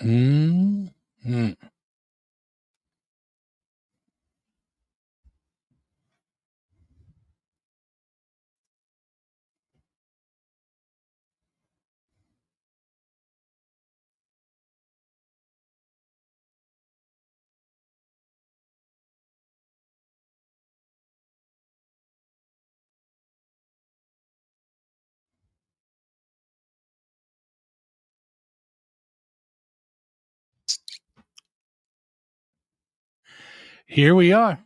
Mm-hmm. Here we are.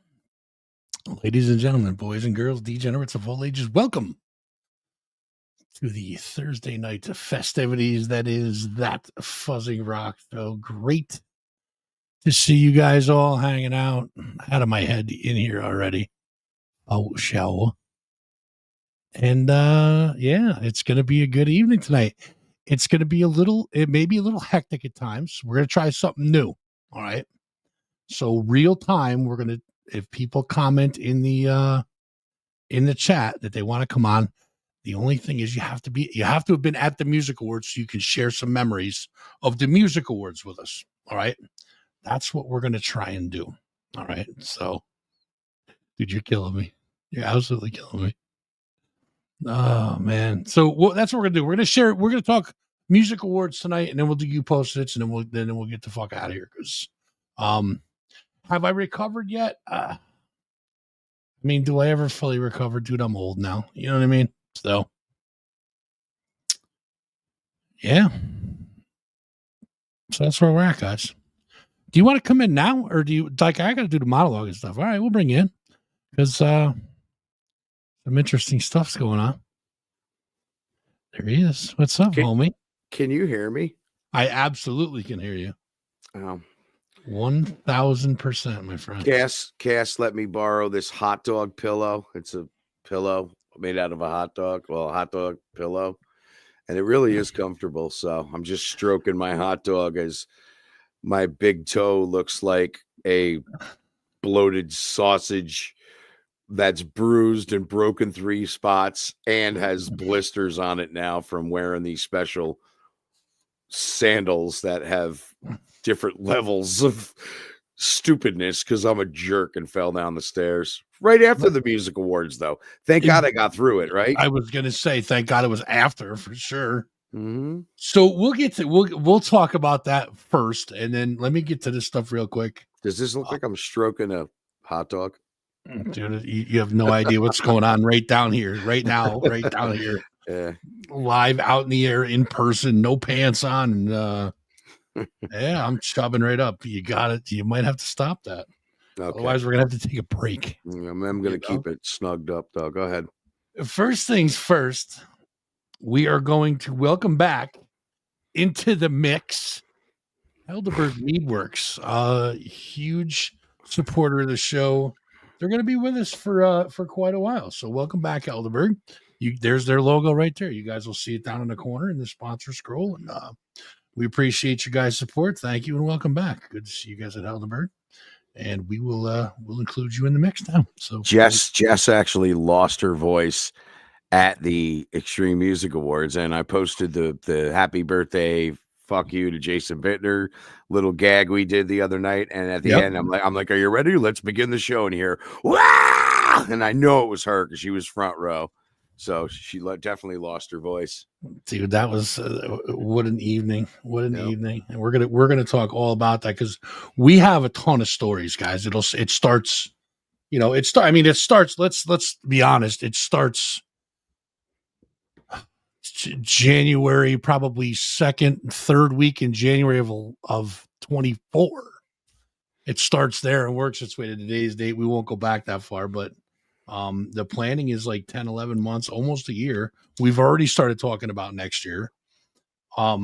Ladies and gentlemen, boys and girls, degenerates of all ages, welcome to the Thursday night festivities that is that Fuzzing Rock. So great to see you guys all hanging out. Out of my head in here already. Oh, shall. And yeah, it's gonna be a good evening tonight. It's gonna be it may be a little hectic at times. We're gonna try something new. All right. So real time, we're gonna if people comment in the chat that they want to come on. The only thing is you have to have been at the music awards so you can share some memories of the music awards with us. All right. That's what we're gonna try and do. All right. So dude, you're killing me. You're absolutely killing me. Oh man. So that's what we're gonna do. We're gonna share. We're gonna talk music awards tonight, and then we'll do you post-its, and then we'll get the fuck out of here. Because, have I recovered yet? I mean, do I ever fully recover, dude? I'm old now. You know what I mean? So, yeah. So that's where we're at, guys. Do you want to come in now, or do you like? I got to do the monologue and stuff. All right, we'll bring you in because some interesting stuff's going on. There he is. What's up, homie? Can you hear me? I absolutely can hear you. 1000%, my friend. Cass, let me borrow this hot dog pillow. It's a pillow made out of a hot dog. Well, a hot dog pillow. And it really is comfortable. So I'm just stroking my hot dog as my big toe looks like a bloated sausage that's bruised and broken 3 spots and has blisters on it now from wearing these special sandals that have different levels of stupidness because I'm a jerk and fell down the stairs right after the music awards, though. Thank God I got through it, right? I was gonna say, thank God it was after for sure. Mm-hmm. So we'll talk about that first, and then let me get to this stuff real quick. Does this look like I'm stroking a hot dog? Dude, you have no idea what's going on right down here, right now, right down here. Yeah. Live out in the air, in person, no pants on. And, yeah, I'm chubbing right up. You got it. You might have to stop that. Okay. Otherwise, we're going to have to take a break. I'm going to keep it snugged up, though. Go ahead. First things first, we are going to welcome back into the mix Helderberg Meadworks, huge supporter of the show. They're going to be with us for quite a while. So welcome back, Helderberg. There's their logo right there. You guys will see it down in the corner in the sponsor scroll. And we appreciate you guys' support. Thank you and welcome back. Good to see you guys at Helderberg. And we will we'll include you in the mix now. So Jess actually lost her voice at the Extreme Music Awards, and I posted the happy birthday fuck you to Jason Bittner little gag we did the other night, and at the end I'm like, are you ready? Let's begin the show. And here, wow! And I know it was her because she was front row, so she definitely lost her voice. Dude, that was what an evening! What an evening! And we're gonna talk all about that because we have a ton of stories, guys. It starts, I mean, it starts. Let's be honest. It starts January, probably third week in January of 24. It starts there and works its way to today's date. We won't go back that far, but the planning is like 10, 11 months, almost a year. We've already started talking about next year. But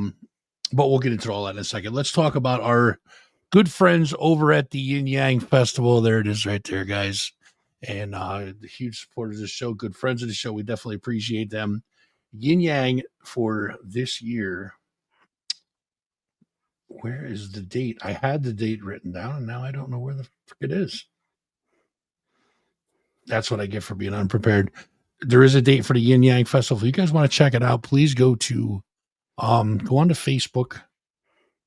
we'll get into all that in a second. Let's talk about our good friends over at the Yin Yang Festival. There it is right there, guys. And the huge supporters of the show, good friends of the show. We definitely appreciate them. Yin Yang for this year. Where is the date? I had the date written down, and now I don't know where the frick it is. That's what I get for being unprepared. There is a date for the Yin Yang Festival. If you guys want to check it out, please go on to Facebook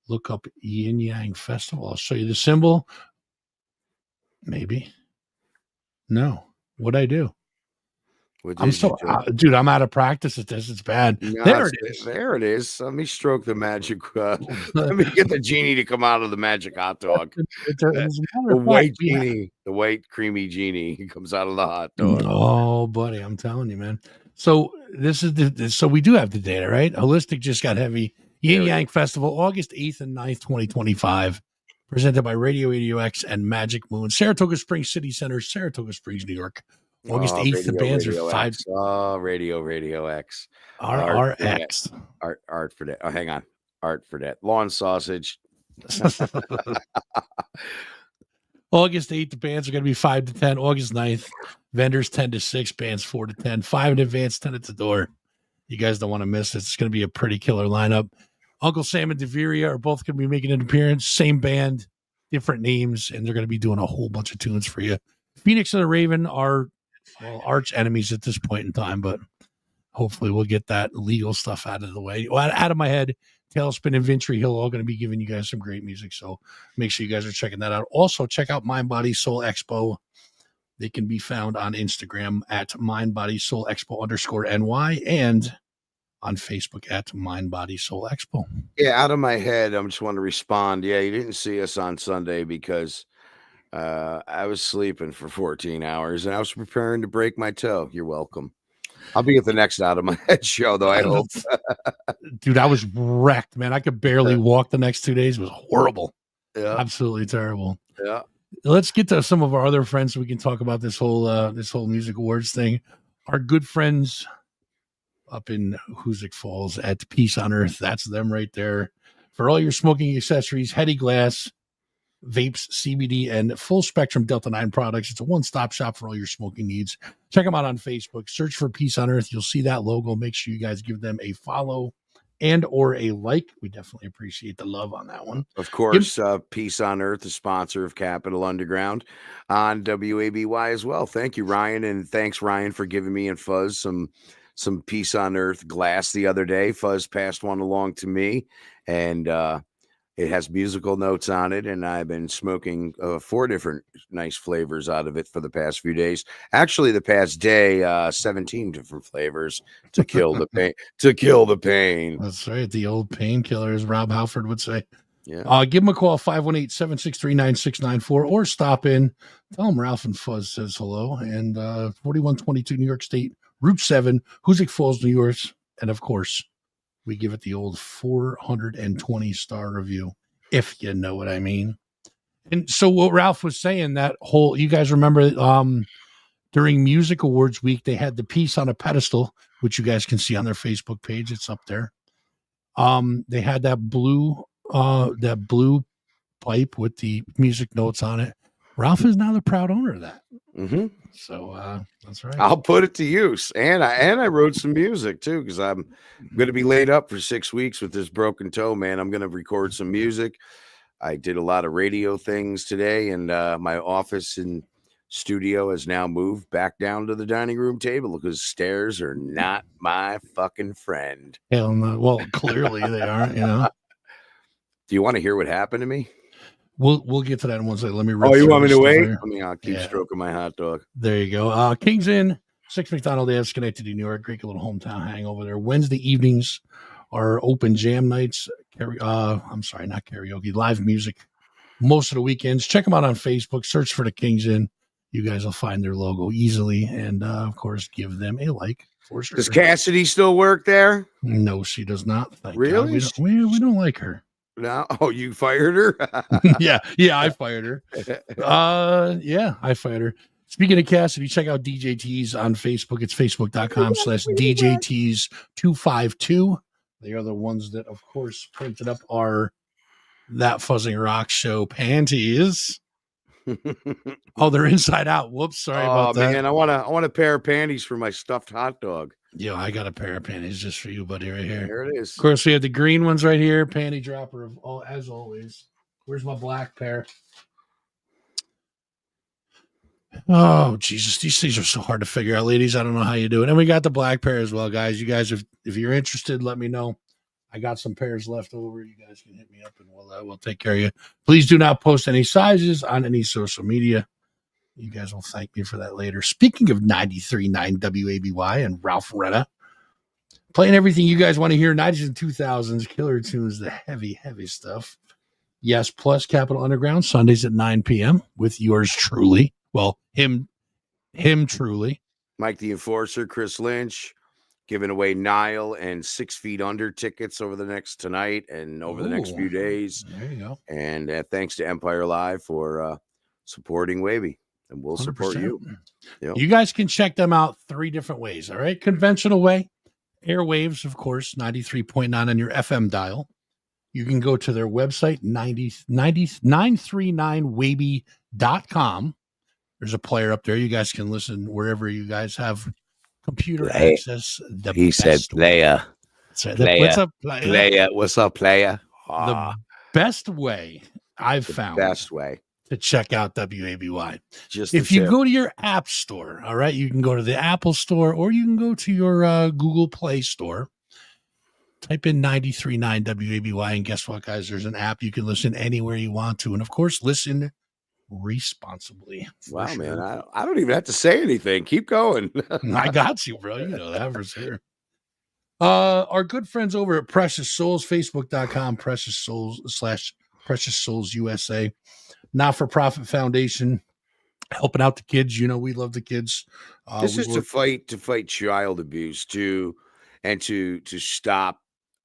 look up Yin Yang Festival. I'll show you the symbol. Maybe. No. What'd I do? What I'm did you so, do? dude, I'm out of practice at this. It's bad. No, There it is. there it is. Let me stroke the magic. Let me get the genie to come out of the magic hot dog. As a matter The of fact, white genie, the white creamy genie. He comes out of the hot dog. oh, buddy, I'm telling you, man. So this is so we do have the data, right? Holistic just got heavy. Yin Yang Festival, August 8th and 9th, 2025. Presented by Radio 80X and Magic Moon. Saratoga Springs City Center, Saratoga Springs, New York. August 8th, the bands are five. X. Oh, Radio X. RRX. Art for that. Oh, hang on. Art for that. Lawn sausage. August 8th, the bands are going to be 5 to 10. August 9th, vendors 10 to 6, bands 4 to 10. 5 in advance, 10 at the door. You guys don't want to miss it. It's going to be a pretty killer lineup. Uncle Sam and Deveria are both going to be making an appearance. Same band, different names, and they're going to be doing a whole bunch of tunes for you. Phoenix and the Raven are arch enemies at this point in time, but hopefully we'll get that legal stuff out of the way. Well, out of my head, Tailspin and Vintry Hill all going to be giving you guys some great music, so make sure you guys are checking that out. Also, check out Mind Body Soul Expo. They can be found on Instagram at Mind Body Soul Expo _NY and on Facebook at Mind Body Soul Expo. Yeah, out of my head, I just want to respond. Yeah, you didn't see us on Sunday because I was sleeping for 14 hours and I was preparing to break my toe. You're welcome. I'll be at the next Out of My Head show, though, I hope. Dude, I was wrecked, man. I could barely walk the next 2 days. It was horrible. Yeah. Absolutely terrible. Yeah. Let's get to some of our other friends so we can talk about this whole music awards thing. Our good friends up in Hoosick Falls at Peace on Earth. That's them right there. For all your smoking accessories, Heady Glass, vapes, CBD, and full spectrum Delta 9 products. It's a one-stop shop for all your smoking needs. Check them out on Facebook. Search for Peace on Earth. You'll see that logo. Make sure you guys give them a follow and or a like. We definitely appreciate the love on that one. Of course, Peace on Earth, the sponsor of Capital Underground on WABY as well. Thank you, Ryan, and thanks, Ryan, for giving me and Fuzz some Peace on Earth glass the other day. Fuzz passed one along to me, and it has musical notes on it, and I've been smoking 4 different nice flavors out of it for the past few days. Actually, the past day, 17 different flavors to kill the pain. To kill the pain. That's right. The old painkiller, as Rob Halford would say. Yeah. Give them a call, 518-763-9694, or stop in. Tell them Ralph and Fuzz says hello. And 4122 New York State, Route 7, Hoosick Falls, New York. And, of course, we give it the old 420-star review, if you know what I mean. And so what Ralph was saying, that whole, you guys remember during Music Awards Week, they had the piece on a pedestal, which you guys can see on their Facebook page. It's up there. They had that blue pipe with the music notes on it. Ralph is now the proud owner of that. Mm-hmm. So that's right. I'll put it to use. And I wrote some music too, because I'm going to be laid up for 6 weeks with this broken toe, man. I'm going to record some music. I did a lot of radio things today, and my office and studio has now moved back down to the dining room table because stairs are not my fucking friend. Hell no. Well, clearly they aren't, you know. Do you want to hear what happened to me? We'll get to that in one second. Let me. Oh, you want me to wait? I'll keep stroking my hot dog. There you go. Kings Inn, 6 McDonald Ave, Schenectady, New York. Great little hometown hangover there. Wednesday evenings are open jam nights. I'm sorry, not karaoke. Live music. Most of the weekends. Check them out on Facebook. Search for the Kings Inn. You guys will find their logo easily, and of course, give them a like. For sure. Does Cassidy still work there? No, she does not. Thank really? God. We don't like her. No. Oh, you fired her? yeah, I fired her. I fired her. Speaking of Cassidy, check out DJTs on Facebook. It's facebook.com/DJTs252. They are the ones that, of course, printed up our That Fuzzing Rock show panties. Oh, they're inside out. Whoops, sorry about that. Man, I want a pair of panties for my stuffed hot dog. Yeah, I got a pair of panties just for you, buddy, right here. There it is. Of course, we have the green ones right here. Panty dropper, as always. Where's my black pair? Oh, Jesus. These things are so hard to figure out, ladies. I don't know how you do it. And we got the black pair as well, guys. You guys, if you're interested, let me know. I got some pairs left over. You guys can hit me up and we'll take care of you. Please do not post any sizes on any social media. You guys will thank me for that later. Speaking of 93.9 WABY and Ralph Retta, playing everything you guys want to hear, 90s and 2000s, killer tunes, the heavy, heavy stuff. Yes, plus Capital Underground, Sundays at 9 p.m. with yours truly. Well, him truly. Mike the Enforcer, Chris Lynch, giving away Nile and 6 Feet Under tickets over the next tonight and over the next few days. There you go. And thanks to Empire Live for supporting Wavy. And we'll 100%. Support you. Yep. You guys can check them out 3 different ways. All right. Conventional way, airwaves, of course, 93.9 on your FM dial. You can go to their website, 939wavy.com. There's a player up there. You guys can listen wherever you guys have computer access. He said player. What's up, player? What's up, player? The best way I've found to check out WABY. If you go to your app store, all right, you can go to the Apple store or you can go to your Google Play store. Type in 93.9 WABY, and guess what, guys? There's an app you can listen anywhere you want to, and of course, listen responsibly. Wow, sure. Man, I don't even have to say anything. Keep going. I got you, bro. You know that for sure. Our good friends over at Precious Souls, Facebook.com, Precious Souls / Precious Souls USA, not-for-profit foundation, helping out the kids. You know, we love the kids. This is to fight child abuse and to stop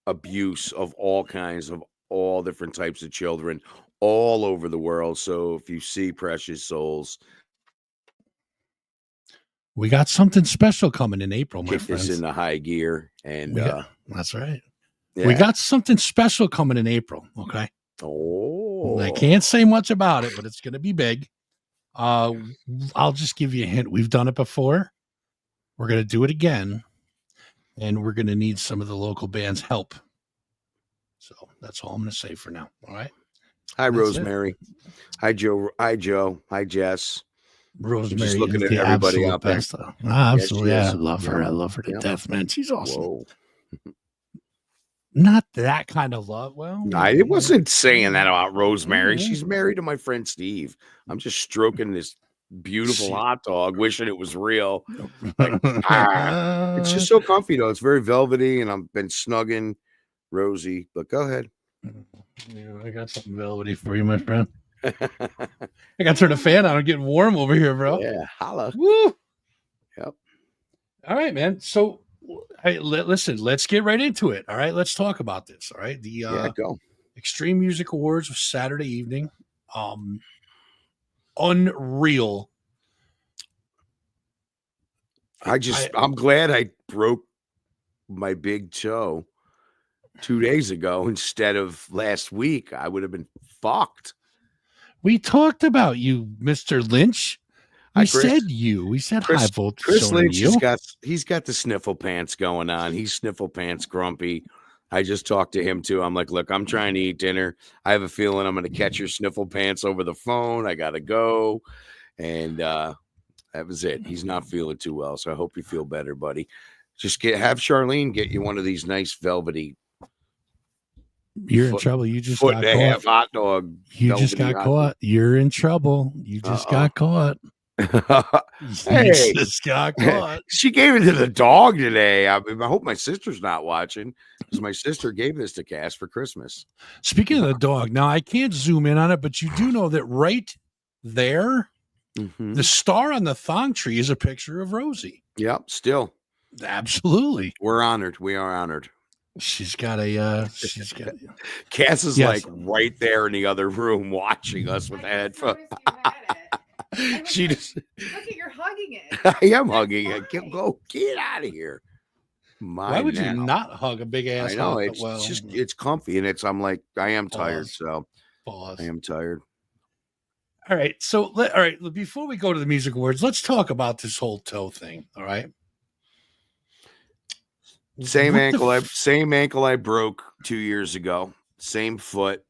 abuse of all kinds of all different types of children all over the world. So if you see Precious Souls, we got something special coming in April, my kick friends. This in the high gear, and that's right. Yeah. We got something special coming in April. Okay. Oh, I can't say much about it, but it's going to be big. I'll just give you a hint. We've done it before. We're going to do it again. And we're going to need some of the local band's help. So that's all I'm going to say for now. All right. Hi, that's Rosemary. Hi, Joe. Hi, Joe. Hi, Jess. Rosemary. Just looking at everybody out there. Absolutely. Yeah, I love her. I love her to death, man. She's awesome. Not that kind of love. Well, I wasn't saying that about Rosemary. She's married to my friend Steve. I'm just stroking this beautiful hot dog, wishing it was real. Like, it's just so comfy though. It's very velvety, and I've been snugging Rosie. But go ahead. Yeah, I got something velvety for you, my friend. I got to turn the fan on. I'm getting warm over here, bro. Yeah, holla. Woo. Yep. All right, man. So, listen. Let's get right into it. All right, let's talk about this. All right, the go. Extreme Music Awards was Saturday evening. Unreal. I'm glad I broke my big toe 2 days ago instead of last week. I would have been fucked. We talked about you, Mr. Lynch. We said high voltage. Chris Lynch he's got the sniffle pants going on. He's sniffle pants grumpy. I just talked to him too. I'm like, look, I'm trying to eat dinner. I have a feeling I'm going to catch your sniffle pants over the phone. I got to go. And that was it. He's not feeling too well. So I hope you feel better, buddy. Just have Charlene get you one of these nice velvety. You're in trouble. You just got caught. Hot dog. You just got caught. You're in trouble. You just got caught. Hey, just got caught. She gave it to the dog today. I hope my sister's not watching, because my sister gave this to Cass for Christmas. Speaking of the dog, now I can't zoom in on it, but you do know that right there, the star on the thong tree is a picture of Rosie. Yep, still. Absolutely. We're honored. We are honored. She's got Cass is like right there in the other room watching us with the headphones. She just look at you're hugging it. I am hugging it. Get out of here. Why would you not hug a big ass? I know it's comfy, and I'm like, I am tired, so I am tired. All right, so before we go to the music awards, let's talk about this whole toe thing. All right. Same ankle I broke 2 years ago. Same foot.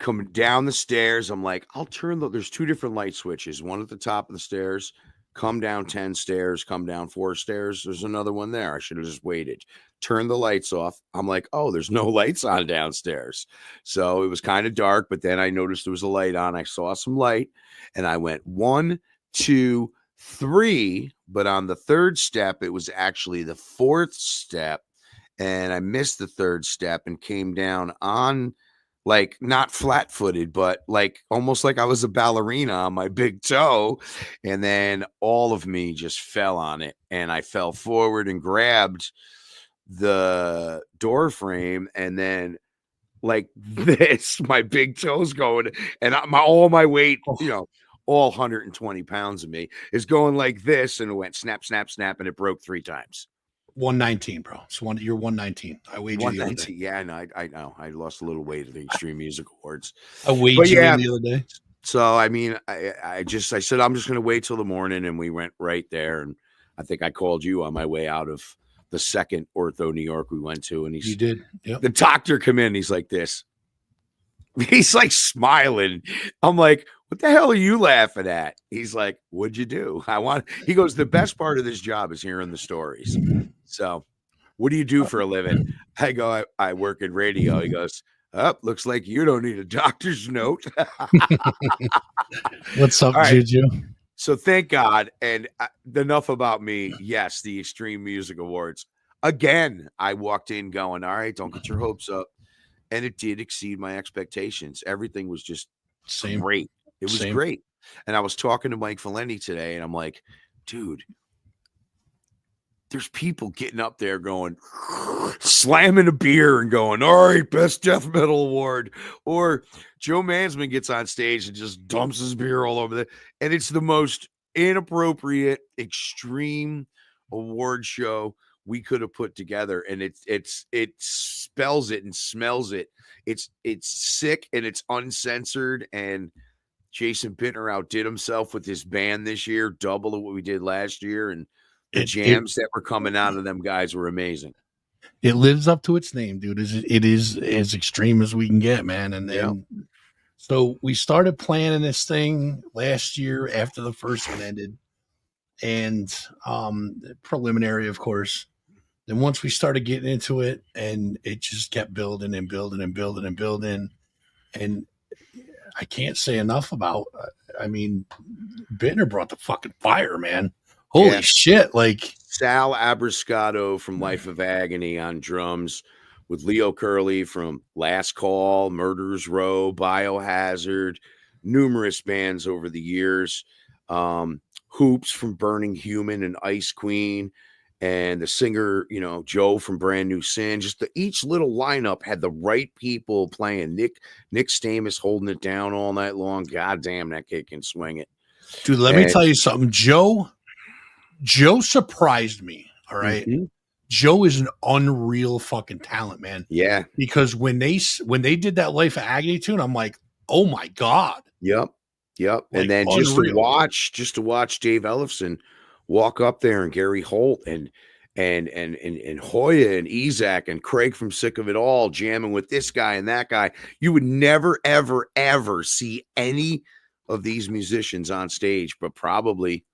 Coming down the stairs, I'm like, I'll turn there's 2 different light switches, one at the top of the stairs, come down 10 stairs, come down 4 stairs. There's another one there. I should have just waited. Turn the lights off. I'm like, oh, there's no lights on downstairs. So it was kind of dark, but then I noticed there was a light on. I saw some light and I went 1, 2, 3. But on the third step, it was actually the fourth step. And I missed the third step and came down on, like, not flat-footed, but like almost like I was a ballerina on my big toe. And then all of me just fell on it. And I fell forward and grabbed the door frame. And then like this, my big toe's going, and all my weight, all 120 pounds of me is going like this. And it went snap, snap, snap. And it broke 3 times. 119, bro. So you're 119. I weighed you the other day. Yeah, I know. I lost a little weight at the Extreme Music Awards. I weighed you in the other day. So I mean, I said I'm just going to wait till the morning, and we went right there. And I think I called you on my way out of the second Ortho New York we went to, and you did. Yep. The doctor come in. He's like this. He's like smiling. I'm like, what the hell are you laughing at? He's like, what'd you do? He goes, the best part of this job is hearing the stories. So what do you do for a living? I go, I work in radio. He goes, looks like you don't need a doctor's note. What's up, Juju? So thank God. And enough about me. Yes, the Extreme Music Awards. Again, I walked in going, all right, don't get your hopes up. And it did exceed my expectations. Everything was just great. It was great. And I was talking to Mike Valenti today, and I'm like, dude, there's people getting up there going, slamming a beer and going, all right, best death metal award. Or Joe Mansman gets on stage and just dumps his beer all over there. And it's the most inappropriate, extreme award show we could have put together. And it spells it and smells it. It's sick and it's uncensored. And Jason Bittner outdid himself with his band this year, double of what we did last year. And the jams that were coming out of them guys were amazing. It lives up to its name, dude. It is as extreme as we can get, man. And so we started planning this thing last year after the first one ended, and preliminary, of course. Then once we started getting into it, and it just kept building and building and building and building, and I can't say enough about. I mean, Bittner brought the fucking fire, man. Holy shit! Like Sal Abrascato from Life of Agony on drums, with Leo Curley from Last Call, Murderers Row, Biohazard, numerous bands over the years. Hoops from Burning Human and Ice Queen, and the singer, Joe from Brand New Sin. Just each little lineup had the right people playing. Nick Stamus holding it down all night long. God damn, that kid can swing it. Dude, let me tell you something. Joe surprised me. All right. Mm-hmm. Joe is an unreal fucking talent, man. Yeah. Because when they did that Life of Agony tune, I'm like, oh my God. Yep. Like, and then unreal. just to watch Dave Ellefson walk up there, and Gary Holt and Hoya and Isaac and Craig from Sick of It All jamming with this guy and that guy. You would never, ever, ever see any of these musicians on stage, but probably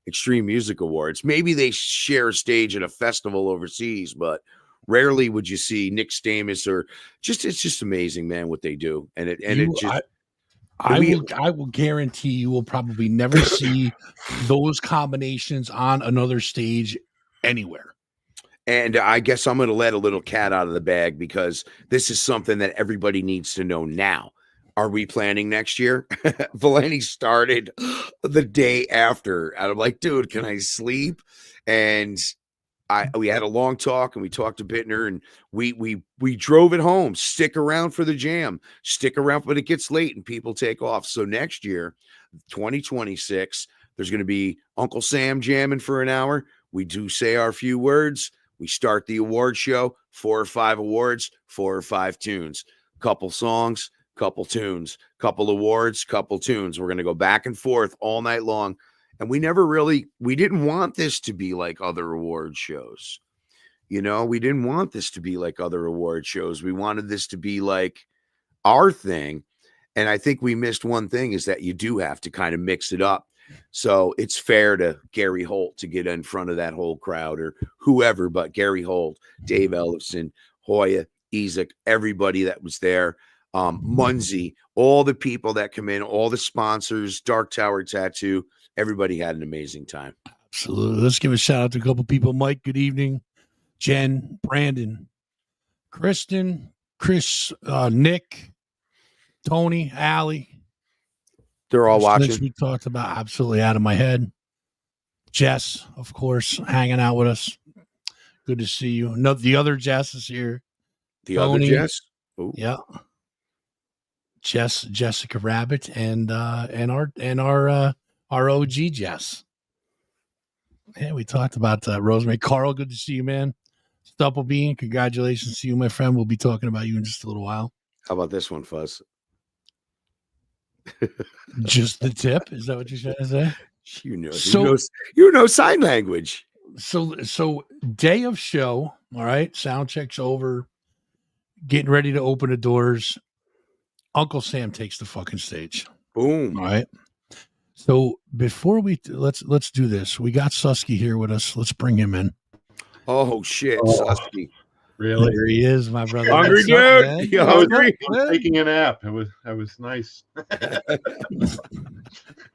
Extreme Music Awards. Maybe they share a stage at a festival overseas, but rarely would you see Nick Stamus or it's just amazing, man, what they do. I will guarantee you will probably never see those combinations on another stage anywhere. And I guess I'm going to let a little cat out of the bag, because this is something that everybody needs to know now. Are we planning next year? Valenti started the day after. And I'm like, dude, can I sleep? And we had a long talk, and we talked to Bittner, and we drove it home. Stick around for the jam. Stick around, but it gets late and people take off. So next year, 2026, there's going to be Uncle Sam jamming for an hour. We do say our few words. We start the award show, 4 or 5 awards, 4 or 5 tunes, couple songs, couple tunes, couple awards, couple tunes. We're going to go back and forth all night long. And we didn't want this to be like other award shows. We didn't want this to be like other award shows. We wanted this to be like our thing. And I think we missed one thing, is that you do have to kind of mix it up. So it's fair to Gary Holt to get in front of that whole crowd or whoever, but Gary Holt, Dave Ellefson, Hoya, Ezek, everybody that was there, Munzie, all the people that come in, all the sponsors, Dark Tower Tattoo, everybody had an amazing time. Absolutely. Let's give a shout out to a couple people. Mike, good evening. Jen, Brandon, Kristen, Chris, Nick, Tony, Allie. They're all watching. We talked about, absolutely out of my head. Jess, of course, hanging out with us. Good to see you. No, the other Jess is here. The Tony, other Jess? Ooh. Yeah. Jessica Rabbit and our OG Jess. Yeah, we talked about Rosemary. Carl, good to see you, man. Stupplebean, congratulations to you, my friend. We'll be talking about you in just a little while. How about this one, Fuzz? Just the tip? Is that what you're trying to say? You know sign language. So day of show, all right, sound check's over, getting ready to open the doors. Uncle Sam takes the fucking stage. Boom. All right. So before let's do this. We got Susky here with us. Let's bring him in. Oh shit, Susky. Really? There he is, my brother. Hungry dude. You hungry? I was taking a nap. It was nice.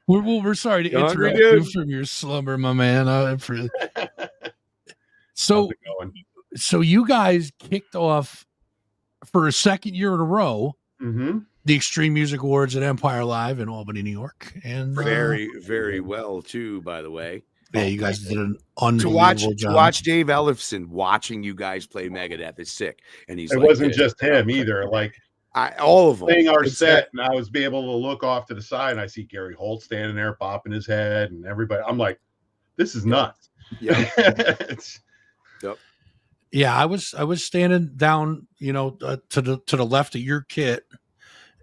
We're sorry to interrupt you from your slumber, my man. So you guys kicked off for a second year in a row. Mm-hmm. The Extreme Music Awards at Empire Live in Albany, New York, and very, very well too. By the way, yeah, you guys did an unbelievable job. To watch Dave Ellefson watching you guys play Megadeth is sick, and it wasn't just him either. Like all of them playing our set, and I was able to look off to the side, and I see Gary Holt standing there bopping his head, and everybody. I'm like, this is nuts. Yeah. Yep. Yeah, I was standing down, to the left of your kit,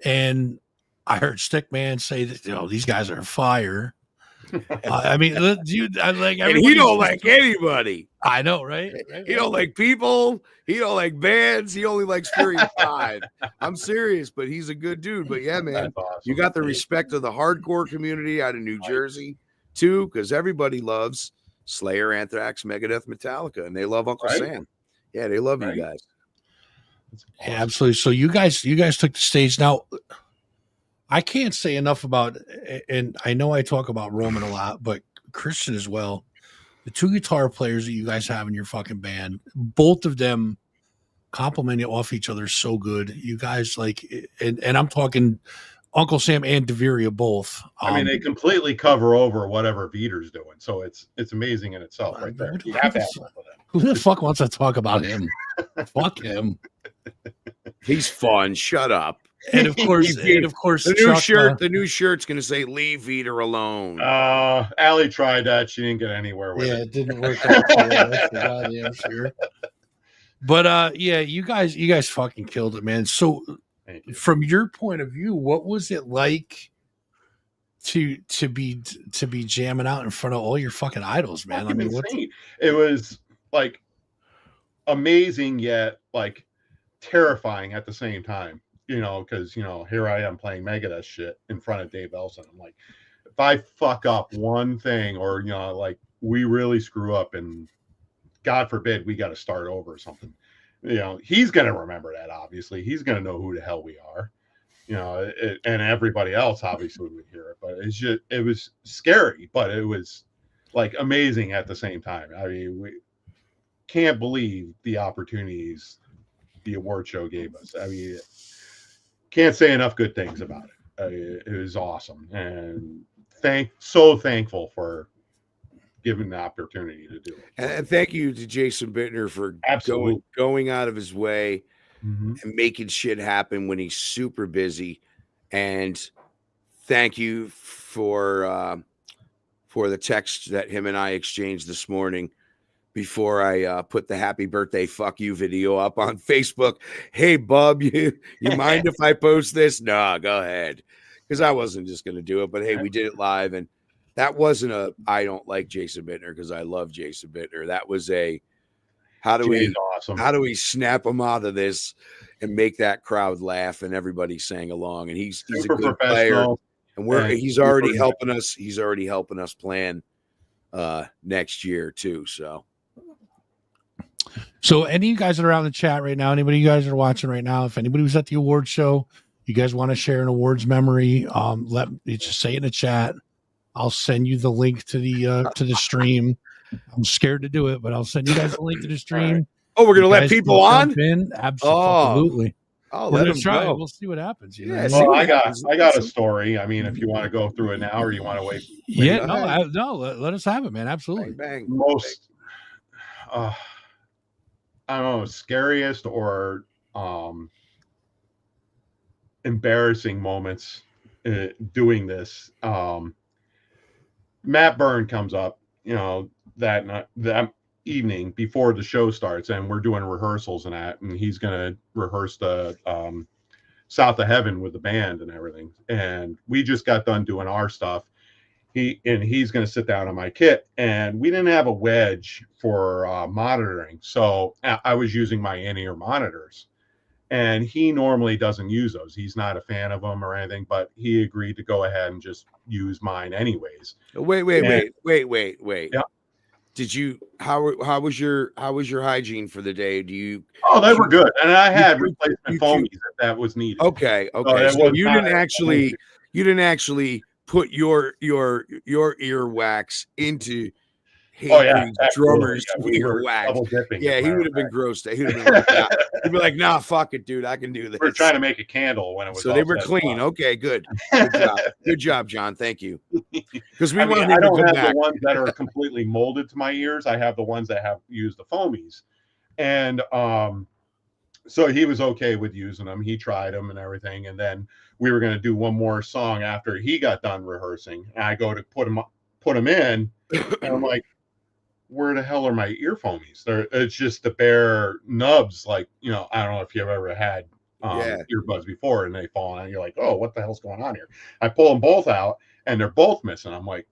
and I heard Stickman say that these guys are fire. I mean, dude, and he don't like anybody. I know, right? He don't like people. He don't like bands. He only likes Furious 5. I'm serious, but he's a good dude. But yeah, man, awesome. You got the respect of the hardcore community out of New Jersey too, because everybody loves Slayer, Anthrax, Megadeth, Metallica, and they love Uncle Sam. Yeah, they love you guys. Awesome. Yeah, absolutely. So you guys took the stage. Now, I can't say enough about, and I know I talk about Roman a lot, but Christian as well. The two guitar players that you guys have in your fucking band, both of them complimenting off each other so good. You guys and I'm talking Uncle Sam and Deveria both. I mean, they completely cover over whatever Veter's doing, so it's amazing in itself, right there. You have to have one of them. Who the fuck wants to talk about him? Fuck him. He's fun. Shut up. And of course, the new shirt's going to say "Leave Veter alone." Allie tried that; she didn't get anywhere with it. Yeah, it didn't work out. That's for goddamn sure. But yeah, you guys fucking killed it, man. So, from your point of view, what was it like to be jamming out in front of all your fucking idols, man? I mean, it was like amazing yet like terrifying at the same time, because here I am playing Megadeth shit in front of Dave Ellefson. I'm like, if I fuck up one thing or like we really screw up and God forbid we got to start over or something, he's gonna remember that. Obviously he's gonna know who the hell we are, and everybody else obviously would hear it, but it was scary, but it was like amazing at the same time. I mean, we can't believe the opportunities the award show gave us. I mean, can't say enough good things about it. I mean, it was awesome, and so thankful for given the opportunity to do it. And thank you to Jason Bittner for going out of his way and making shit happen when he's super busy. And thank you for the text that him and I exchanged this morning before I put the happy birthday fuck you video up on Facebook. Hey, bub, you mind if I post this? No, go ahead. Because I wasn't just going to do it. But hey, we did it live. And that wasn't I don't like Jason Bittner because I love Jason Bittner. That was how do we snap him out of this and make that crowd laugh and everybody sang along. And he's a good player. And he's already helping us. He's already helping us plan next year too. So any of you guys that are out in the chat right now, anybody you guys are watching right now, if anybody was at the award show, you guys want to share an awards memory, let me just say it in the chat. I'll send you the link to the stream. I'm scared to do it, but I'll send you guys the link to the stream. Right. Oh, we're gonna let people on? Absolutely. Oh, let them try. Go. We'll see what happens. You know? Well, I got a story. I mean, if you want to go through it now, or you want to wait. Yeah, let us have it, man. Absolutely. Bang, bang. Most, I don't know, scariest or embarrassing moments doing this. Matt Byrne comes up, that evening before the show starts, and we're doing rehearsals and he's going to rehearse the South of Heaven with the band and everything. And we just got done doing our stuff. He's going to sit down on my kit, and we didn't have a wedge for monitoring. So I was using my in-ear monitors, and he normally doesn't use those. He's not a fan of them or anything, but he agreed to go ahead and just use mine anyways. Wait. Yeah. Did you, how was your hygiene for the day? Oh, they were good. And I had replacement foamies if that was needed. Okay. So you didn't actually put your earwax into drummers earwax. Yeah, he would have been grossed. He'd be like, nah, fuck it, dude. I can do this. We're trying to make a candle when it was. So they were clean. Okay, good. Good job, John. Thank you. Because I don't have the ones that are completely molded to my ears. I have the ones that have used the foamies, and so he was okay with using them. He tried them and everything, and then we were going to do one more song after he got done rehearsing. And I go to put them in, and I'm like, where the hell are my ear foamies? It's just the bare nubs. Like, I don't know if you've ever had earbuds before and they fall and you're like, oh, what the hell's going on here? I pull them both out and they're both missing. I'm like,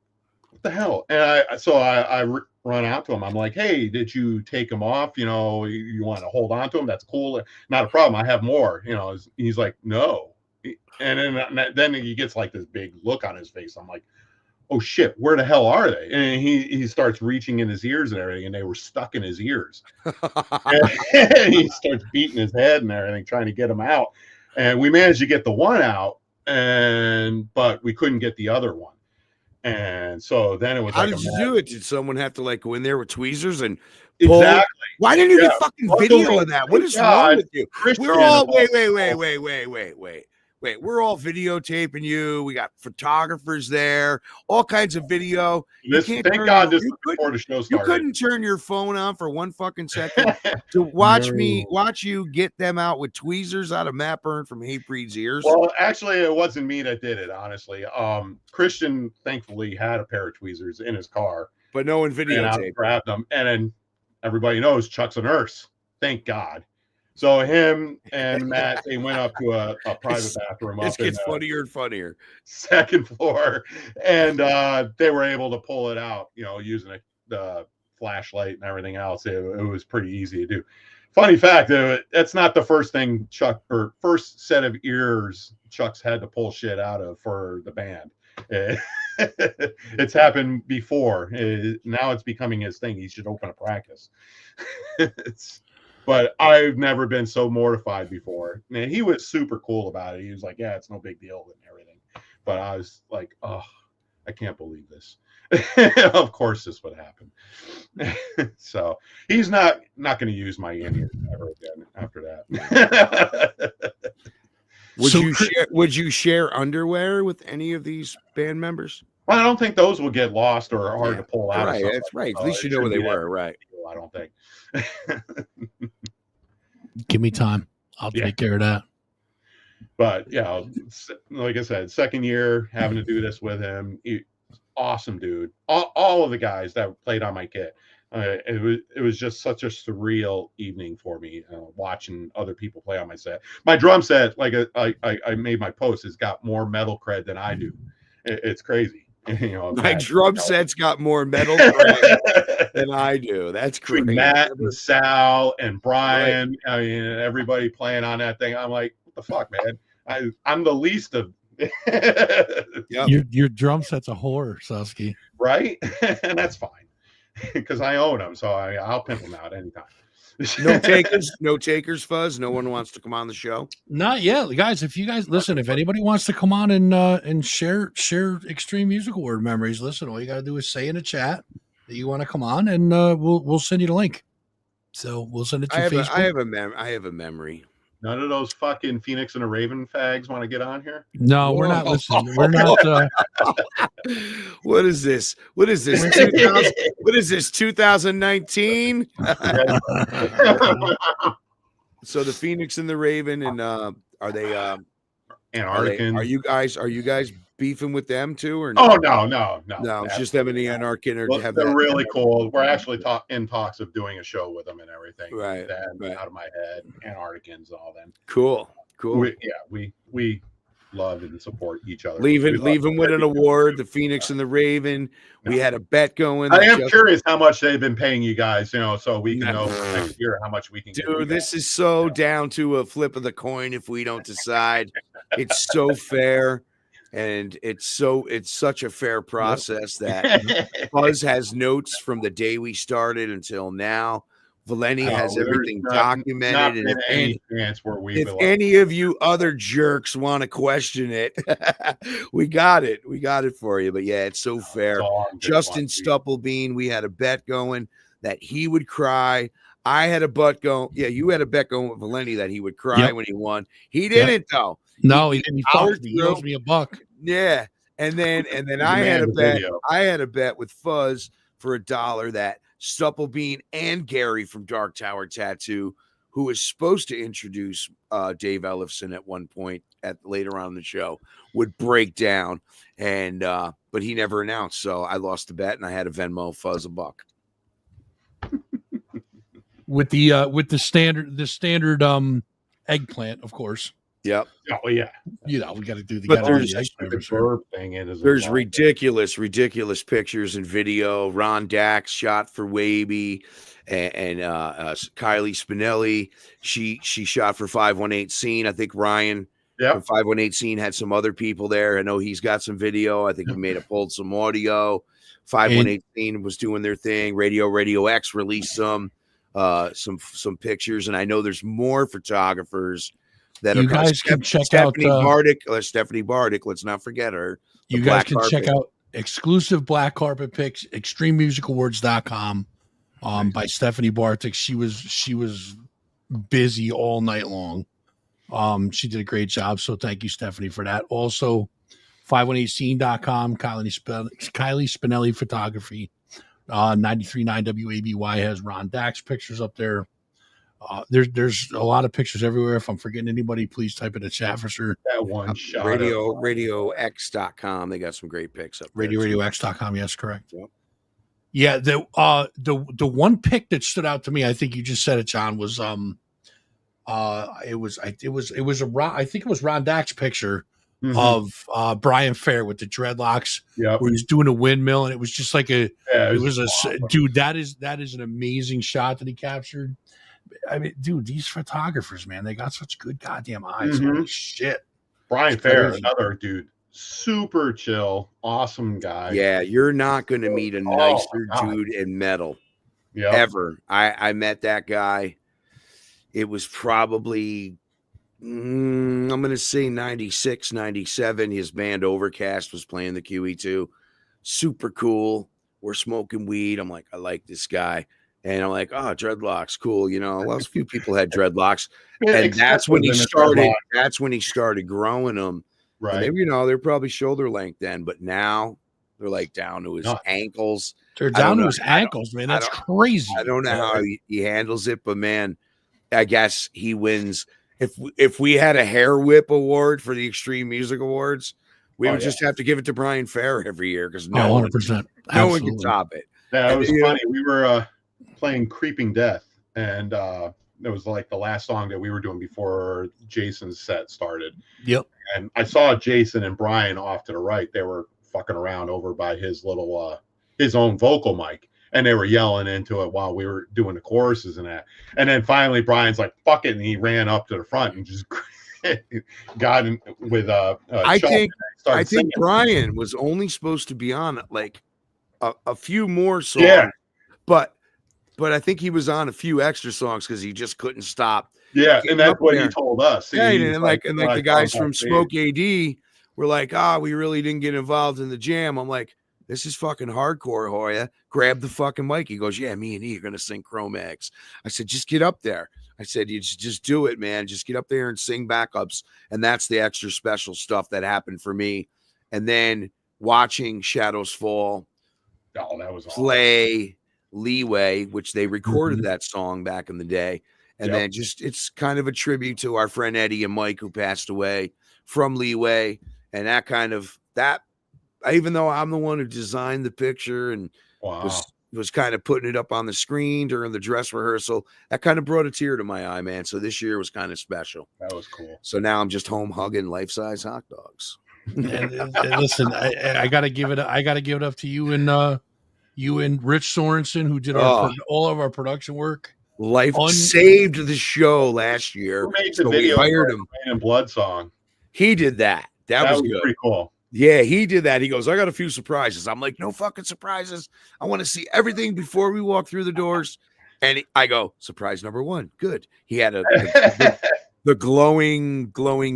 what the hell? And I run out to him. I'm like, hey, did you take them off? You want to hold on to them? That's cool. Not a problem. I have more. He's like, no. And then he gets like this big look on his face. I'm like, oh shit, where the hell are they? And he starts reaching in his ears and everything, and they were stuck in his ears. And he starts beating his head and everything, trying to get them out. And we managed to get the one out, but we couldn't get the other one. And so then it was. How did you do it? Did someone have to go in there with tweezers and pull? Exactly? Why didn't you get fucking video of that? What is wrong with you? We're all wait, we're all videotaping you. We got photographers there, all kinds of video. Thank God this was before the show started. You couldn't turn your phone on for 1 fucking second to watch you get them out with tweezers out of Matt Byrne from Hatebreed's ears. Well, actually, it wasn't me that did it, honestly. Christian thankfully had a pair of tweezers in his car. But no one videotaped. And I grabbed them. And then everybody knows Chuck's a nurse. Thank God. So him and Matt, they went up to a private bathroom. This gets funnier and funnier. Second floor, and they were able to pull it out, using the flashlight and everything else. It was pretty easy to do. Funny fact, that's not the first thing first set of ears Chuck's had to pull shit out of for the band. It's happened before. Now it's becoming his thing. He should open a practice. But I've never been so mortified before. Man, he was super cool about it. He was like, yeah, it's no big deal and everything. But I was like, oh, I can't believe this. Of course this would happen. So he's not going to use my in-ear ever again after that. Would you share underwear with any of these band members? Well, I don't think those will get lost or hard to pull out. Right, that's right. At least you know where they were, right? I don't think. Give me time. I'll take care of that. But like I said, second year having to do this with him. Awesome dude. All of the guys that played on my kit. It was just such a surreal evening for me, watching other people play on my set. My drum set, like I made my post, has got more metal cred than I do. It's crazy. My drum set's got more metal cred than I do. That's crazy. Matt and Sal and Brian, right. I mean, everybody playing on that thing. I'm like, what the fuck, man? I'm the least of Yep. Your drum set's a whore, Susky. Right? And that's fine because I own them, so I'll pimp them out anytime. No takers, no takers, Fuzz. No one wants to come on the show. Not yet, guys. If you guys listen, if anybody wants to come on and share extreme musical word memories, listen. All you got to do is say in the chat that you want to come on, and we'll send you the link. So we'll send it to Facebook. I have a memory. None of those fucking Phoenix and a Raven fags want to get on here. No, we're not listening. We're not. What is this? What is this? 2000, what is this? 2019. So the Phoenix and the Raven, and are they? Antarctic. Are you guys beefing with them too, or no? Oh no. It's just them and the Anarchan. They're really cool. We're actually in talks of doing a show with them and everything. Right. Out of my head, Antarcticans and all them. Cool. We love and support each other. Leave them with an award. The Phoenix and the Raven. We had a bet going. I am curious how much they've been paying you guys, so we can know next year how much we can get. Dude, this is so down to a flip of the coin if we don't decide. It's so fair, and it's such a fair process that Buzz has notes from the day we started until now. Valenti has everything documented. If any of you other jerks want to question it, we got it. We got it for you. But yeah, it's so fair. Justin Stupplebean, we had a bet going that he would cry. I had a bet going. Yeah, you had a bet going with Valenti that he would cry when he won. He didn't though. No, he didn't. He owes me $1. Yeah, and then I had a bet. I had a bet with Fuzz for $1 that Stupplebean and Gary from Dark Tower Tattoo, who was supposed to introduce Dave Ellefson at one point later on in the show, would break down, and but he never announced, so I lost the bet and I had to Venmo Fuzz $1. With the standard eggplant, of course. Yep. Oh yeah. We got to do the. But there's ridiculous pictures and video. Ron Dax shot for Waby, and Kylie Spinelli. She shot for 518 Scene. I think Ryan from 518 Scene had some other people there. I know he's got some video. I think he may have pulled some audio. 518 Scene was doing their thing. Radio X released some pictures, and I know there's more photographers that you guys can check Stephanie out Stephanie Bardick. Let's not forget her. You guys can check out exclusive black carpet pics, extrememusicawards.com by Stephanie Bartik. She was busy all night long. She did a great job. So thank you, Stephanie, for that. Also, 518scene.com, Kylie Spinelli Photography. 93.9 WABY has Ron Dax pictures up there. There's a lot of pictures everywhere. If I'm forgetting anybody, please type in the chat for sure. That one shot. RadioX.com. They got some great pics up there. RadioX.com. Yes, correct. Yep. Yeah. The one pic that stood out to me, I think you just said it, John, was I think it was Ron Dax's picture of Brian Fair with the dreadlocks, where he was doing a windmill, and it was just like dude. That is an amazing shot that he captured. I mean, dude, these photographers, man, they got such good goddamn eyes. Holy shit. Brian Fair, another dude, super chill, awesome guy. Yeah, you're not going to meet a nicer dude in metal ever. I met that guy. It was probably, I'm going to say 96, 97. His band Overcast was playing the QE2. Super cool. We're smoking weed. I'm like, I like this guy. And I'm like, dreadlocks, cool. Well, a few people had dreadlocks, and that's when he started. That's when he started growing them. Right. And they're probably shoulder length then, but now they're like down to his ankles. They're down to his ankles, man. That's crazy. I don't know how he handles it, but man, I guess he wins. If we had a hair whip award for the Extreme Music Awards, we would just have to give it to Brian Fair every year because no 100%. No one can top it. Yeah, it was funny. We were playing Creeping Death, and it was like the last song that we were doing before Jason's set started. Yep. And I saw Jason and Brian off to the right. They were fucking around over by his little his own vocal mic, and they were yelling into it while we were doing the choruses and that. And then finally Brian's like, fuck it, and he ran up to the front and just got in with I Chuck think and started I think singing. Brian was only supposed to be on like a few more songs, Yeah. but I think he was on a few extra songs because he just couldn't stop. Yeah, getting and that's up what there. he told us. Yeah, He was and like when the I saw guys him from backstage. Smoke AD were like, we really didn't get involved in the jam. I'm like, this is fucking hardcore, Hoya. Grab the fucking mic. He goes, yeah, me and he are gonna sing Chromax. I said, just get up there. I said, you just do it, man. Just get up there and sing backups. And that's the extra special stuff that happened for me. And then watching Shadows Fall Oh, that was play Leeway, which they recorded that song back in the day. And Yep. then just it's kind of a tribute to our friend Eddie and Mike who passed away from Leeway. And that kind of that, even though I'm the one who designed the picture and Wow. was kind of putting it up on the screen during the dress rehearsal, that kind of brought a tear to my eye, man. So this year was kind of special. That was cool. So now I'm just home hugging life-size hot dogs. And listen, I gotta give it up to you and Rich Sorensen, who did all of our production work. Life saved the show last year. Who made the So video we hired him. Rain and Blood song? He did that. That was good. Pretty cool. Yeah, he did that. He goes, I got a few surprises. I'm like, no fucking surprises. I want to see everything before we walk through the doors. And I go, surprise number one. Good. He had the glowing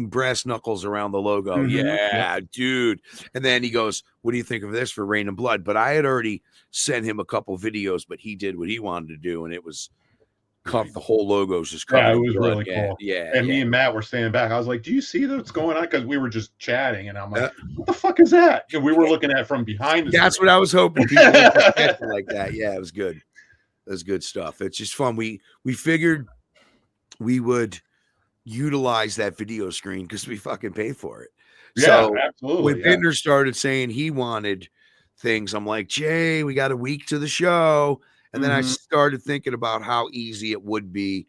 brass knuckles around the logo. Mhm. Yeah, dude. And then he goes, what do you think of this for Rain and Blood? But I had already sent him a couple videos, but he did what he wanted to do. And it was the whole logo's just covered. Yeah, it was really cool. cool. Yeah. And me and Matt were standing back. I was like, do you see what's going on? Because we were just chatting. And I'm like, what the fuck is that? And we were looking at it from behind. That's what I was hoping people would catch like that. Yeah, it was good. It was good stuff. It's just fun. We figured we would utilize that video screen because we fucking pay for it. Yeah, so absolutely. When Bittner started saying he wanted things, I'm like, Jay, we got a week to the show. And then I started thinking about how easy it would be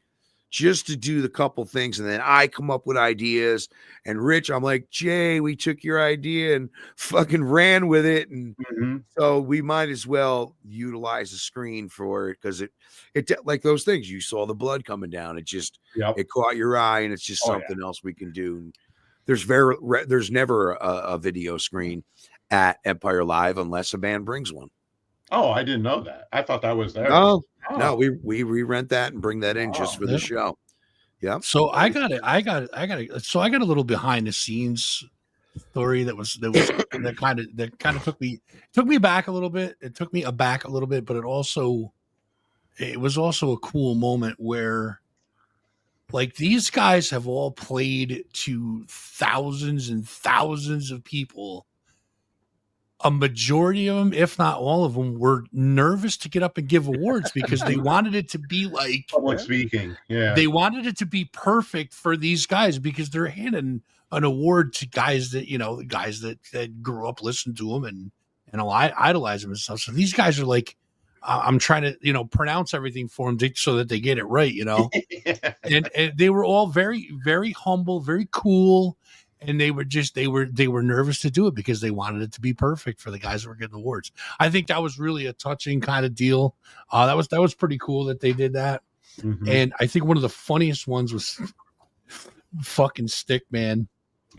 just to do the couple things. And then I come up with ideas. And Rich, I'm like, Jay, we took your idea and fucking ran with it. And so we might as well utilize the screen for it because it like those things. You saw the blood coming down. It just it caught your eye, and it's just something else we can do. And there's never a video screen at Empire Live unless a band brings one. Oh, I didn't know that. I thought that was there. No, we re-rent that and bring that in just for the show. Yeah. So I got it. So I got a little behind the scenes story that kind of took me back a little bit. It took me aback a little bit, but it was also a cool moment where, like, these guys have all played to thousands and thousands of people. A majority of them, if not all of them, were nervous to get up and give awards because they wanted it to be like public speaking. Yeah. They wanted it to be perfect for these guys because they're handing an award to guys that, the guys that grew up listening to them and idolize them and stuff. So these guys are like, I'm trying to, pronounce everything for them so that they get it right, and they were all very, very humble, very cool. And they were nervous to do it because they wanted it to be perfect for the guys that were getting awards. I think that was really a touching kind of deal. That was pretty cool that they did that. And I think one of the funniest ones was fucking Stick Man.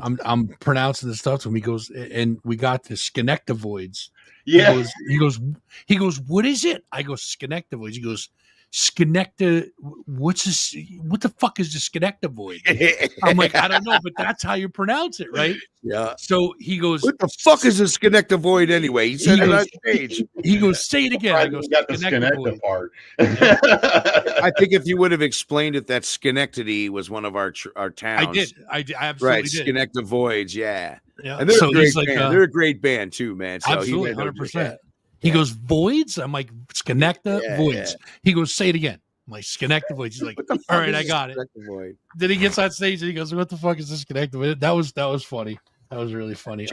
I'm pronouncing the stuff to him. He goes, and we got the Schenectavoids. Yeah. He goes, what is it? I go, Schenectavoids. He goes, what's this? What the fuck is the Schenectavoid? I'm like, I don't know, but that's how you pronounce it, right? Yeah. So he goes, what the fuck is a Schenectavoid anyway? He said it on stage. He goes, say it again. I go, got the Schenectady part. I think if you would have explained it, that Schenectady was one of our towns. I absolutely did. Schenectavoids, yeah. Yeah. And they're so a great like, band. They're a great band too, man. So absolutely, 100%. He goes, voids? I'm like, Schenectavoids. Yeah. He goes, say it again. I'm like, Schenectavoids. He's like, all right, I got it. Then he gets on stage and he goes, what the fuck is this Schenectavoid? That was funny. That was really funny.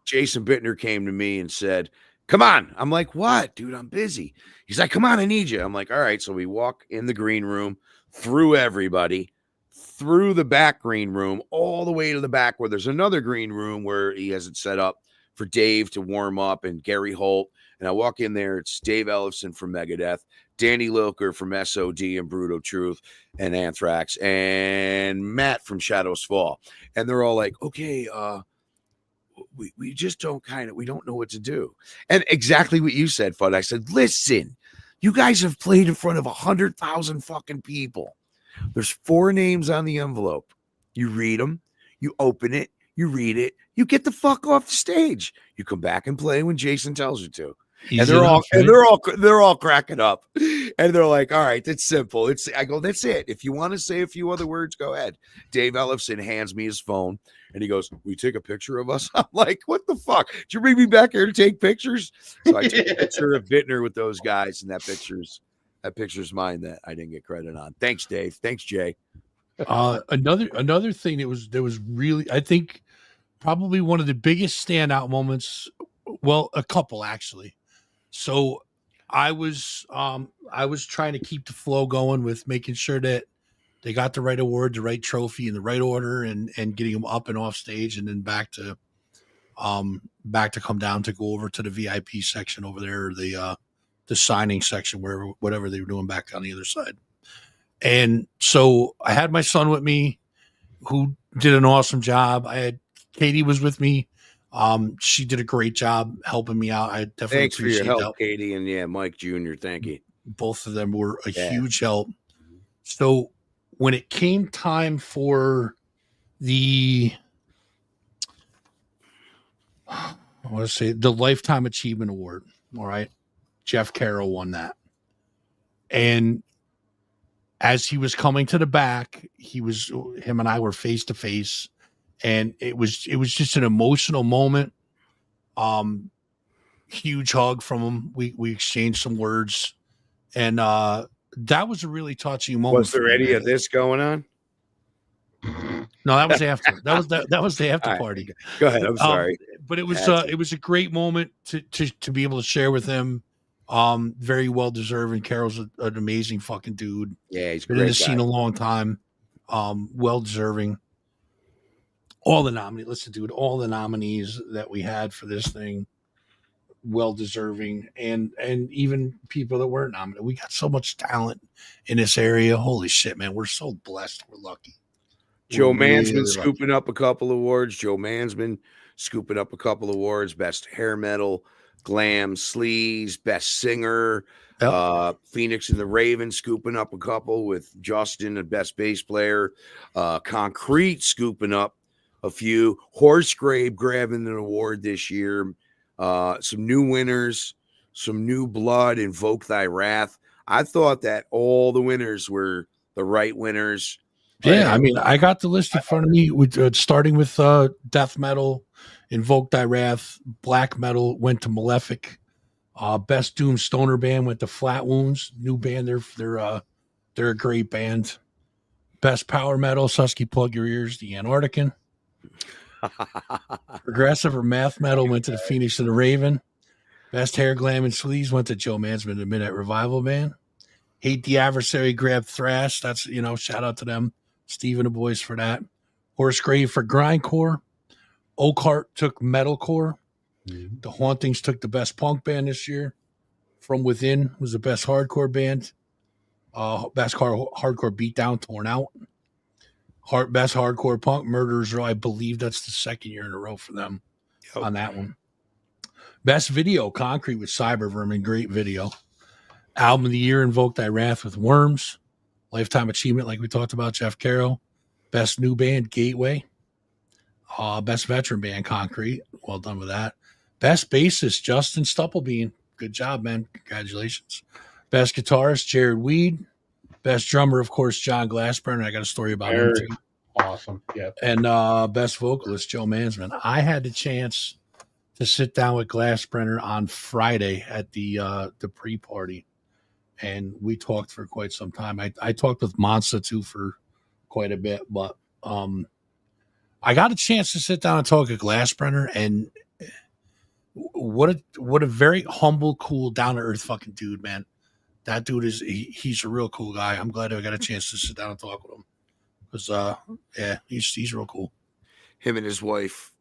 Jason Bittner came to me and said, come on. I'm like, what? Dude, I'm busy. He's like, come on, I need you. I'm like, all right. So we walk in the green room, through everybody, through the back green room, all the way to the back where there's another green room where he has it set up for Dave to warm up and Gary Holt. And I walk in there, it's Dave Ellefson from Megadeth, Danny Lilker from SOD and Brutal Truth and Anthrax, and Matt from Shadows Fall. And they're all like, okay, we just don't we don't know what to do. And exactly what you said, Fudd. I said, listen, you guys have played in front of 100,000 fucking people. There's 4 names on the envelope. You read them, you open it, you read it, you get the fuck off the stage. You come back and play when Jason tells you to. And they're all cracking up. And they're like, all right, that's simple. I go, that's it. If you want to say a few other words, go ahead. Dave Ellefson hands me his phone and he goes, "We take a picture of us?" I'm like, what the fuck? Did you bring me back here to take pictures? So I took a picture of Bittner with those guys, and that picture's mine that I didn't get credit on. Thanks, Dave. Thanks, Jay. Another thing that was really, I think, probably one of the biggest standout moments. Well, a couple actually. So I was trying to keep the flow going with making sure that they got the right award, the right trophy in the right order, and getting them up and off stage, and then back to come down to go over to the VIP section over there, or the signing section, whatever they were doing back on the other side. And so I had my son with me, who did an awesome job. I had Katie was with me. She did a great job helping me out. I definitely Thanks for your help, that. Katie, and Mike Jr. Thank you. Both of them were a huge help. So when it came time for the Lifetime Achievement Award, all right, Jeff Carroll won that. And as he was coming to the back, him and I were face to face, and it was just an emotional moment. Huge hug from him. We exchanged some words, and that was a really touching moment. Was there any of this going on? No, that was after. That was the after party. Go ahead. I'm sorry. But it was a great moment to be able to share with him. Very well deserved. And Carol's an amazing fucking dude. Yeah, he's been in the scene a long time. Well deserving. All the nominees that we had for this thing, well deserving, and even people that weren't nominated. We got so much talent in this area. Holy shit, man. We're so blessed. We're lucky. Joe Mansman scooping up a couple awards. Joe Mansman scooping up a couple awards. Best hair metal, glam, sleaze, best singer. Yep. Phoenix and the Raven scooping up a couple with Justin, the best bass player. Concrete scooping up a few. Horsegrave grabbing an award this year. Some new winners, some new blood. Invoke Thy Wrath. I thought that all the winners were the right winners. Yeah, I mean, I got the list in front of me, with starting with death metal, Invoke Thy Wrath. Black metal went to Malefic. Best doom stoner band went to Flat Wounds. New band, they're a great band. Best power metal, Susky Plug Your Ears, the Antarctican. Progressive or math metal went to the Phoenix and the Raven. Best hair, glam, and sleaze went to Joe Mansman, the Midnight Revival Band. Hate the Adversary grabbed thrash. That's, shout out to them. Steve and the boys for that. Horsegrave for grindcore. Oakhart took metalcore. Mm-hmm. The Hauntings took the best punk band this year. From Within was the best hardcore band. Best hardcore beatdown, Torn Out. Best hardcore punk, Murderers Row. I believe that's the second year in a row for them on that one. Best video, Concrete with Cybervermin. Great video. Album of the Year, Invoke Thy Wrath with Worms. Lifetime Achievement, like we talked about, Jeff Carroll. Best new band, Gateway. Best veteran band, Concrete. Well done with that. Best bassist, Justin Stupplebean. Good job, man. Congratulations. Best guitarist, Jared Weed. Best drummer, of course, John Glassburner. I got a story about him too. Awesome. Yeah. And best vocalist, Joe Mansman. I had the chance to sit down with Glassburner on Friday at the pre-party. And we talked for quite some time. I talked with Monza too for quite a bit, but I got a chance to sit down and talk to Glassburner, and what a very humble, cool, down to earth fucking dude, man. That dude he's a real cool guy. I'm glad I got a chance to sit down and talk with him because he's real cool. Him and his wife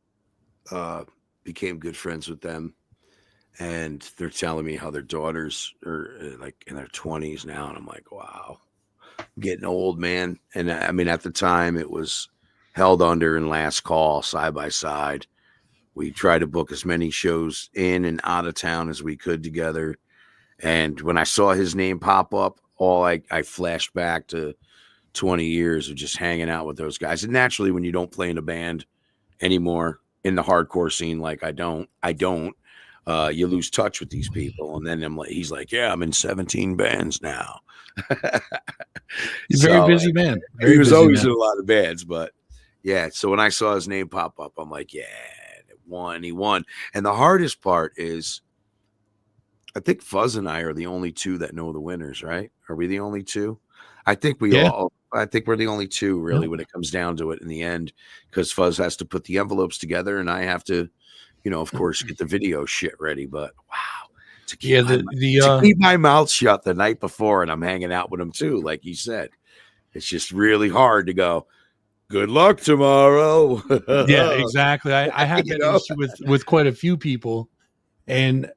became good friends with them. and they're telling me how their daughters are like in their 20s now, and I'm like, wow, I'm getting old, man. And I mean, at the time, it was Held Under and Last Call side by side. We tried to book as many shows in and out of town as we could together. And when I saw his name pop up, I flashed back to 20 years of just hanging out with those guys. And naturally, when you don't play in a band anymore in the hardcore scene, like I don't, you lose touch with these people. And then he's like, yeah, I'm in 17 bands now. He's a very busy man. He was always in a lot of bands, but yeah. So when I saw his name pop up, I'm like, yeah, he won. And the hardest part is, I think Fuzz and I are the only two that know the winners, right? Are we the only two? I think we're the only two really when it comes down to it in the end, because Fuzz has to put the envelopes together and I have to, of course, get the video shit ready. But wow, to keep my mouth shut the night before and I'm hanging out with him too, like you said, it's just really hard to go, good luck tomorrow. Yeah, exactly. I had that issue with quite a few people, and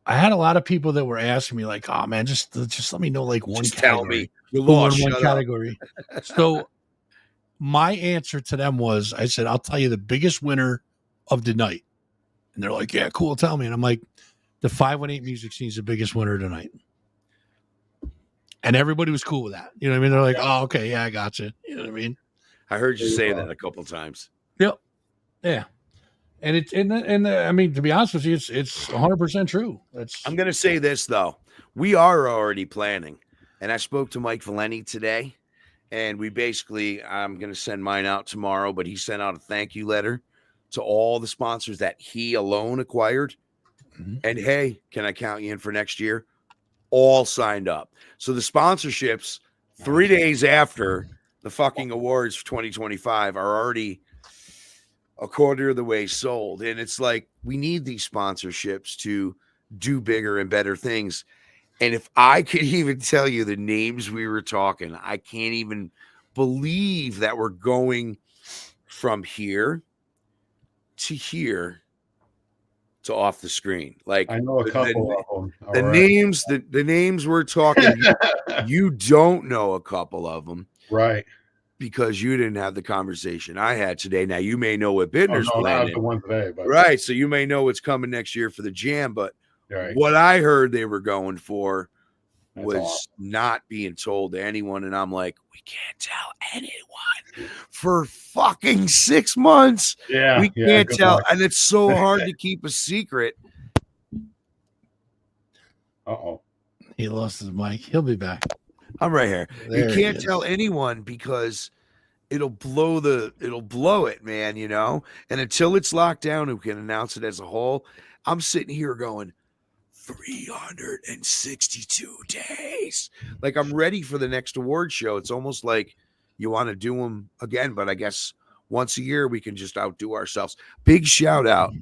I had a lot of people that were asking me like, "Oh man, just let me know like one just category. Tell me you lost one category." So my answer to them was, I said, "I'll tell you the biggest winner of the night," and they're like, "Yeah, cool, tell me." And I'm like, "The 518 music scene is the biggest winner tonight," and everybody was cool with that. You know what I mean? They're like, "Oh, okay, yeah, I got you." You know what I mean? I heard you say that a couple of times. Yep. Yeah. And I mean, to be honest with you, it's 100% true. I'm going to say this though. We are already planning, and I spoke to Mike Valenti today, and I'm going to send mine out tomorrow, but he sent out a thank you letter to all the sponsors that he alone acquired. Mm-hmm. And hey, can I count you in for next year? All signed up. So the sponsorships 3 days after the fucking awards for 2025 are already a quarter of the way sold. And it's like, we need these sponsorships to do bigger and better things. And if I could even tell you the names we were talking, I can't even believe that we're going from here to here to off the screen. Like, I know a couple of them. The names we're talking, you don't know a couple of them. Right. Because you didn't have the conversation I had today. Now you may know what Bittner's planning. The one today, but right. So you may know what's coming next year for the jam, but right. What I heard they were going for was awesome. Not being told to anyone. And I'm like, we can't tell anyone for fucking 6 months. Yeah. We can't tell. Luck. And it's so hard to keep a secret. Uh-oh. He lost his mic. He'll be back. I'm right here. There you can't tell anyone because it'll blow it, man, and until it's locked down, who can announce it as a whole. I'm sitting here going 362 days. Like, I'm ready for the next award show. It's almost like you want to do them again, but I guess once a year we can just outdo ourselves. Big shout out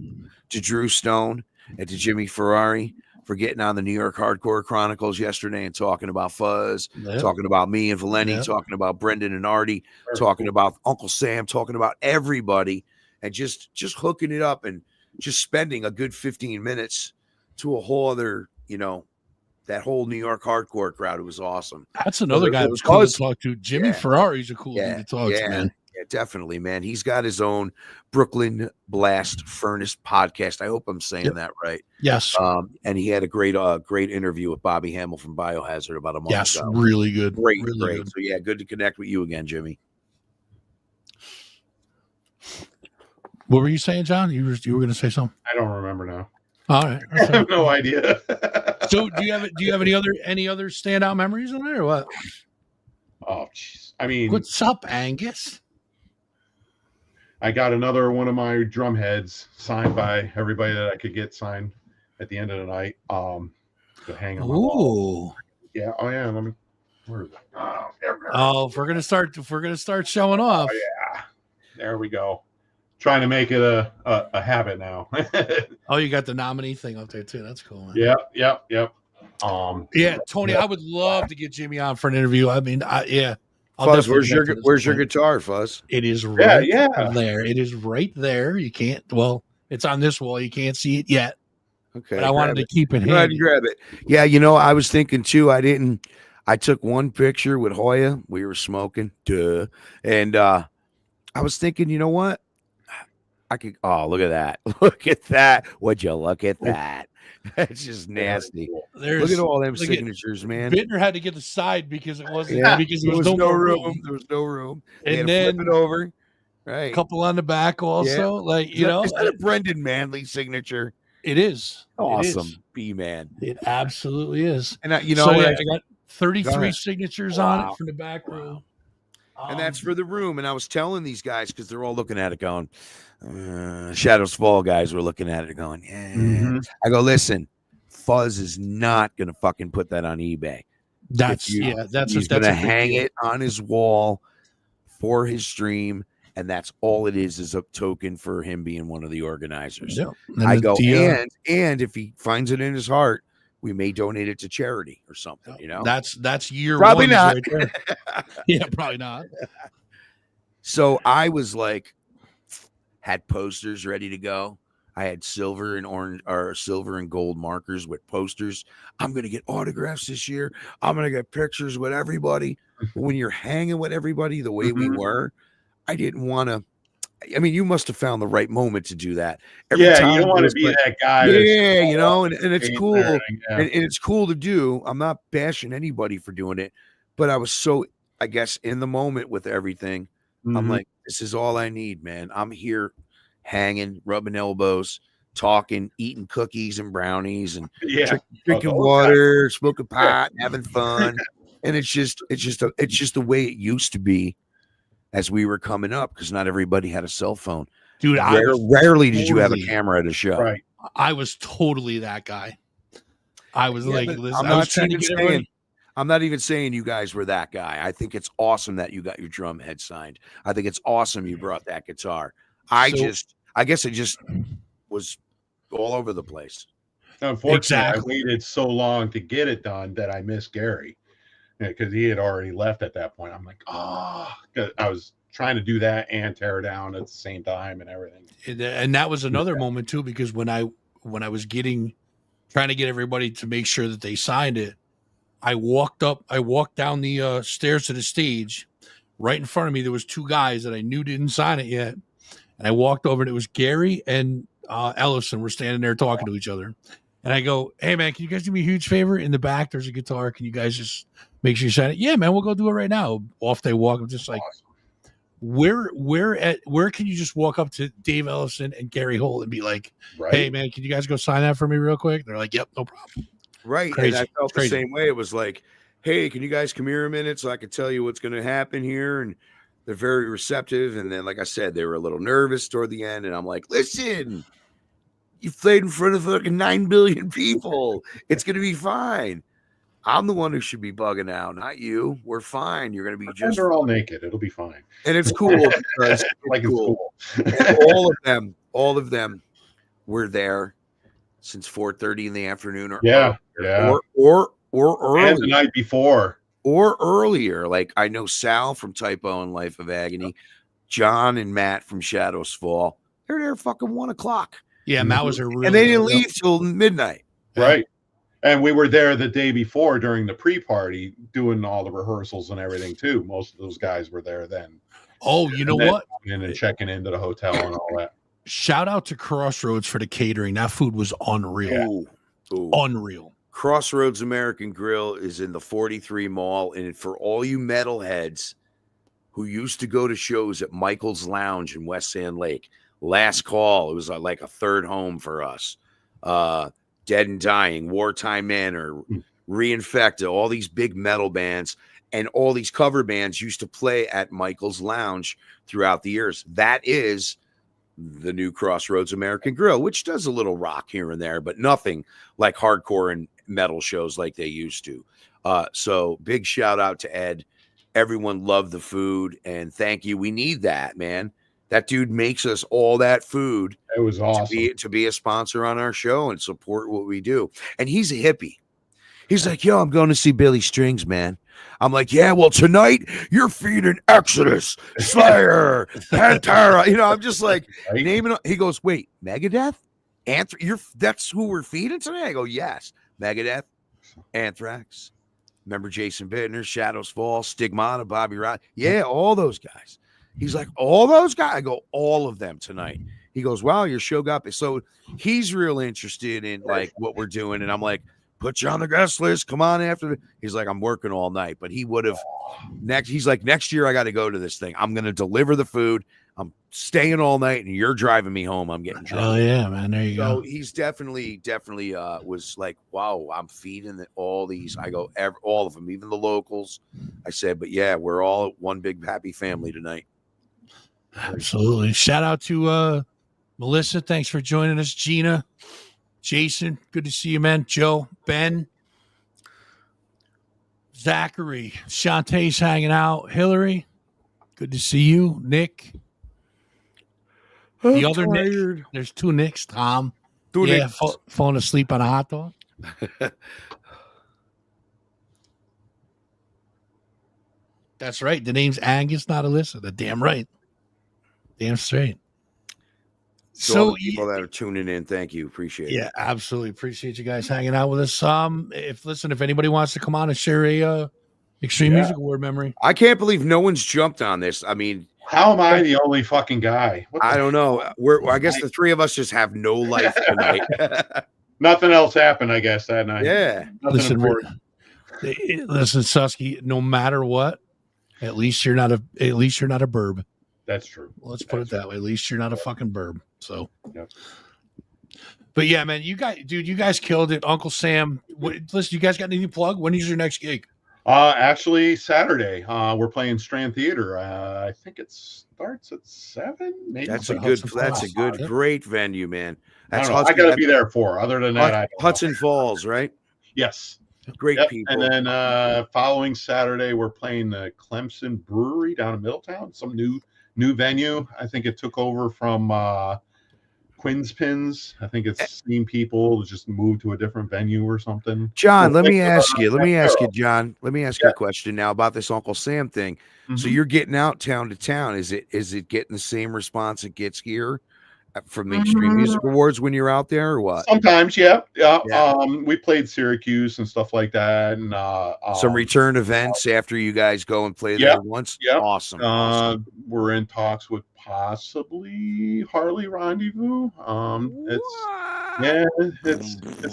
to Drew Stone and to Jimmy Ferrari for getting on the New York Hardcore Chronicles yesterday and talking about Fuzz, talking about me and Valenti, talking about Brendan and Artie, talking about Uncle Sam, talking about everybody, and just hooking it up and just spending a good 15 minutes to a whole other, that whole New York hardcore crowd. It was awesome. That's another guy that was cool to talk to. Jimmy Ferrari's a cool dude to talk to, man. Yeah, definitely, man. He's got his own Brooklyn Blast Furnace podcast. I hope I'm saying that right. Yes. And he had a great interview with Bobby Hamill from Biohazard about a month ago. Yes, really good. Great. Good. So yeah, good to connect with you again, Jimmy. What were you saying, John? You were going to say something? I don't remember now. All right. I have no idea. So do you have any other standout memories on it or what? Oh, jeez. I mean, what's up, Angus? I got another one of my drum heads signed by everybody that I could get signed at the end of the night. To hang on my wall. Yeah. Oh yeah. Let me. Where is it? If we're gonna start showing off. Oh yeah. There we go. Trying to make it a habit now. Oh, you got the nominee thing up there too. That's cool, man. Yep. Yeah, Tony, I would love to get Jimmy on for an interview. I mean, Fuzz, where's your guitar, Fuzz? It is right there. It is right there. You can't. Well, it's on this wall. You can't see it yet. Okay. but I wanted to keep it Go ahead and handy. grab it. Yeah, I was thinking too. I took one picture with Hoya. We were smoking. Duh. And I was thinking, you know what? I could look at that. Look at that. Would you look at that? It's just nasty. Look at all them signatures, man. Bittner had to get the side because it wasn't because there was no no more room. There was no room. They And had to flip then it over. a Right. couple on the back also. Like, Is that a Brendan Manley signature? it is. Awesome. B-man. It absolutely is. And I got 33 ahead. signatures on Wow. it from the back row. And that's for the room. And I was telling these guys, because they're all looking at it going, Shadows Fall guys were looking at it going, yeah. Mm-hmm. I go, listen, Fuzz is not going to fucking put that on eBay. He's going to hang it on his wall for his stream. And that's all it is a token for him being one of the organizers. Yep. I go, and if he finds it in his heart, we may donate it to charity or something, That's year probably one. not. Right there. Yeah, probably not. So I was like, had posters ready to go. I had silver and gold markers with posters. I'm going to get autographs this year. I'm going to get pictures with everybody. But when you're hanging with everybody the way we were, I didn't want to. I mean, you must have found the right moment to do that. You don't want to be that guy. Yeah, and it's cool. And it's cool to do. I'm not bashing anybody for doing it, but I was so, I guess, in the moment with everything. I'm like, this is all I need, man. I'm here hanging, rubbing elbows, talking, eating cookies and brownies and drinking water, smoking pot, having fun. And it's just the way it used to be as we were coming up, because not everybody had a cell phone. Dude, rarely did you have a camera at a show. Right. I was totally that guy. I was I'm not even saying you guys were that guy. I think it's awesome that you got your drum head signed. I think it's awesome you brought that guitar. I guess it just was all over the place. Unfortunately, I waited so long to get it done that I missed Gary. Because he had already left at that point. I'm like, I was trying to do that and tear down at the same time and everything. And that was another moment too, because when I was trying to get everybody to make sure that they signed it, I walked down the stairs to the stage. Right in front of me, there was two guys that I knew didn't sign it yet. And I walked over and it was Gary and Ellison were standing there talking to each other. And I go, hey man, can you guys do me a huge favor? In the back, there's a guitar. Can you guys just make sure you sign it? Yeah, man, we'll go do it right now. Off they walk. I'm just like, where can you just walk up to Dave Ellison and Gary Holt and be like, hey man, can you guys go sign that for me real quick? They're like, yep, no problem. Right. Crazy. And I felt the same way. It was like, hey, can you guys come here a minute so I can tell you what's going to happen here? And they're very receptive. And then, like I said, they were a little nervous toward the end. And I'm like, listen, you played in front of fucking 9 billion people. It's going to be fine. I'm the one who should be bugging out, not you. We're fine. You're going to be just. They're all naked. It'll be fine. And it's cool because it's cool. And all of them were there since 4:30 in the afternoon or early. And the night before. Or earlier. Like I know Sal from Typo and Life of Agony, John and Matt from Shadows Fall. They're there fucking 1:00. Yeah, Matt was and they didn't leave till midnight. Right. And we were there the day before during the pre-party doing all the rehearsals and everything too. Most of those guys were there then. Oh, you know what? And checking into the hotel and all that. Shout out to Crossroads for the catering. That food was unreal. Ooh. Unreal. Crossroads American Grill is in the 43 Mall. And for all you metalheads who used to go to shows at Michael's Lounge in West Sand Lake, last call, it was like a third home for us. Dead and Dying, Wartime Manor, Reinfecta, all these big metal bands and all these cover bands used to play at Michael's Lounge throughout the years. That is the new Crossroads American Grill, which does a little rock here and there, but nothing like hardcore and metal shows like they used to. So big shout out to Ed. Everyone loved the food, and thank you. We need that, man. That dude makes us all that food. It was awesome to be a sponsor on our show and support what we do. And he's a hippie. He's like, yo, I'm going to see Billy Strings, man. I'm like, yeah, well, tonight you're feeding Exodus, Slayer, Pantera. I'm just like, naming. He goes, wait, Megadeth? That's who we're feeding today? I go, yes. Megadeth, Anthrax. Remember Jason Bittner, Shadows Fall, Stigmata, Bobby Rod. Yeah, all those guys. He's like, all those guys? I go, all of them tonight. He goes, wow, your show got me. So he's real interested in like what we're doing. And I'm like, put you on the guest list. Come on after. He's like, I'm working all night. But he would have he's like, next year I got to go to this thing. I'm going to deliver the food. I'm staying all night and you're driving me home. I'm getting drunk. Oh yeah, man. There you go. So he's definitely was like, wow, I'm feeding all these. I go, all of them, even the locals. I said, but yeah, we're all one big happy family tonight. Absolutely. Shout out to Melissa. Thanks for joining us. Gina, Jason, good to see you, man. Joe, Ben, Zachary, Shantae's hanging out. Hillary, good to see you. Nick. The other tired. Nick, there's two Nicks. Tom, Nicks. falling asleep on a hot dog. That's right. The name's Angus, not Alyssa. The damn right. Damn straight. So all the people that are tuning in, thank you. Appreciate it. Yeah, absolutely. Appreciate you guys hanging out with us. If anybody wants to come on and share a Extreme Music Award memory. I can't believe no one's jumped on this. I mean, how am I the only fucking guy? I don't know. I guess the three of us just have no life tonight. Nothing else happened, I guess, that night. Yeah. Listen, Susky, no matter what, at least you're not a burb. That's true. Let's put it that way. At least you're not a fucking burb. So, yep. But yeah, man, you guys killed it. Uncle Sam. Listen, you guys got anything to plug? When is your next gig? Actually, Saturday. We're playing Strand Theater. I think it starts at 7. Maybe that's a great venue, man. I got to be there at 4. Other than that, Hudson Falls, right? Yes. Great people. And then following Saturday, we're playing the Clemson Brewery down in Middletown. Some new venue. I think it took over from Quinn's Pins. I think it's seen people just move to a different venue or something. John, let me ask you, John. Let me ask you a question now about this Uncle Sam thing. Mm-hmm. So you're getting out town to town. Is it getting the same response it gets here from the Extreme Music Awards when you're out there, or what? Sometimes, yeah. We played Syracuse and stuff like that, and some return events after you guys go and play there once. Yeah, awesome. We're in talks with possibly Harley Rendezvous. It's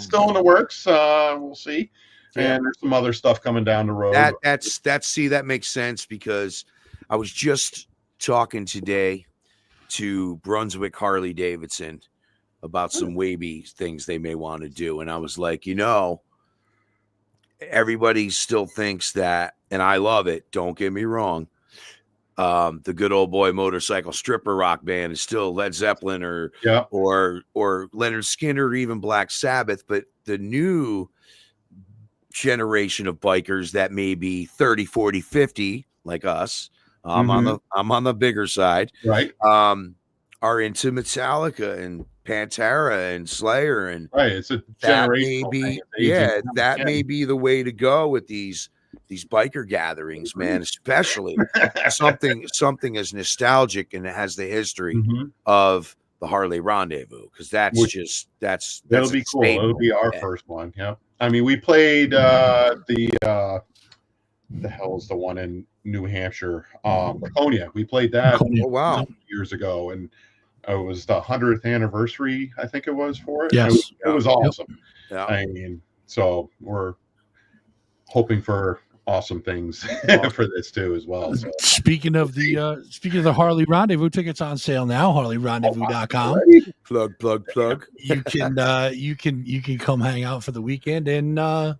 still in the works. We'll see. Yeah. And there's some other stuff coming down the road. That makes sense, because I was just talking today to Brunswick Harley Davidson about some wavy things they may want to do. And I was like, everybody still thinks that, and I love it, don't get me wrong, the Good Old Boy Motorcycle Stripper rock band is still Led Zeppelin or Leonard Skinner or even Black Sabbath. But the new generation of bikers that may be 30, 40, 50 like us, I'm on the bigger side, right? Are into Metallica and Pantera and Slayer, and it's a generational thing. May be the way to go with these biker gatherings, man. Especially something as nostalgic and it has the history of the Harley Rendezvous, because that'll be cool. It'll be our first one. Yeah, I mean, we played the hell is the one in New Hampshire, Laconia. We played that years ago, and it was the 100th anniversary, I think it was, for it. Yes. It was awesome. Yeah. I mean, so we're hoping for awesome things for this too as well. So. Speaking of the Harley Rendezvous, tickets on sale now, harleyrendezvous.com. Plug. You can come hang out for the weekend, and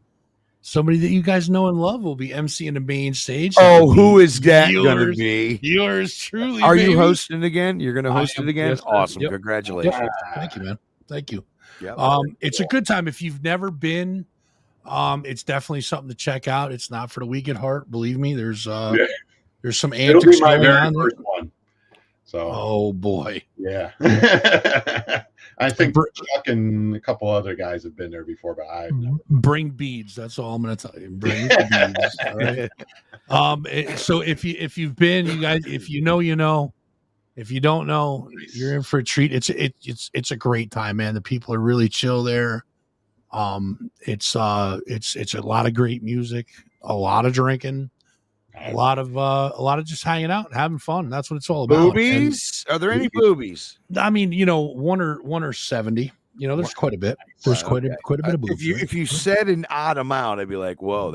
somebody that you guys know and love will be emceeing the main stage. Oh, who is that going to be? Yours truly. Are you hosting again? You're going to host it again? Yes, awesome. Yep. Congratulations. Yep. Thank you, man. Thank you. Yep. It's a good time. If you've never been, it's definitely something to check out. It's not for the weak at heart. Believe me, there's some antics. It'll be my very first one. So, oh boy, yeah. I think Chuck and a couple other guys have been there before, but I've never. Bring beads. That's all I'm going to tell you. Bring beads. All right. So if you've been, you guys, if you know, If you don't know, you're in for a treat. It's a great time, man. The people are really chill there. It's a lot of great music, a lot of drinking, a lot of just hanging out and having fun. That's what it's all about. Boobies? Are there any boobies? And, I mean, one or 70. There's quite a bit. There's quite a bit of boobies. If you said an odd amount, I'd be like, "Whoa,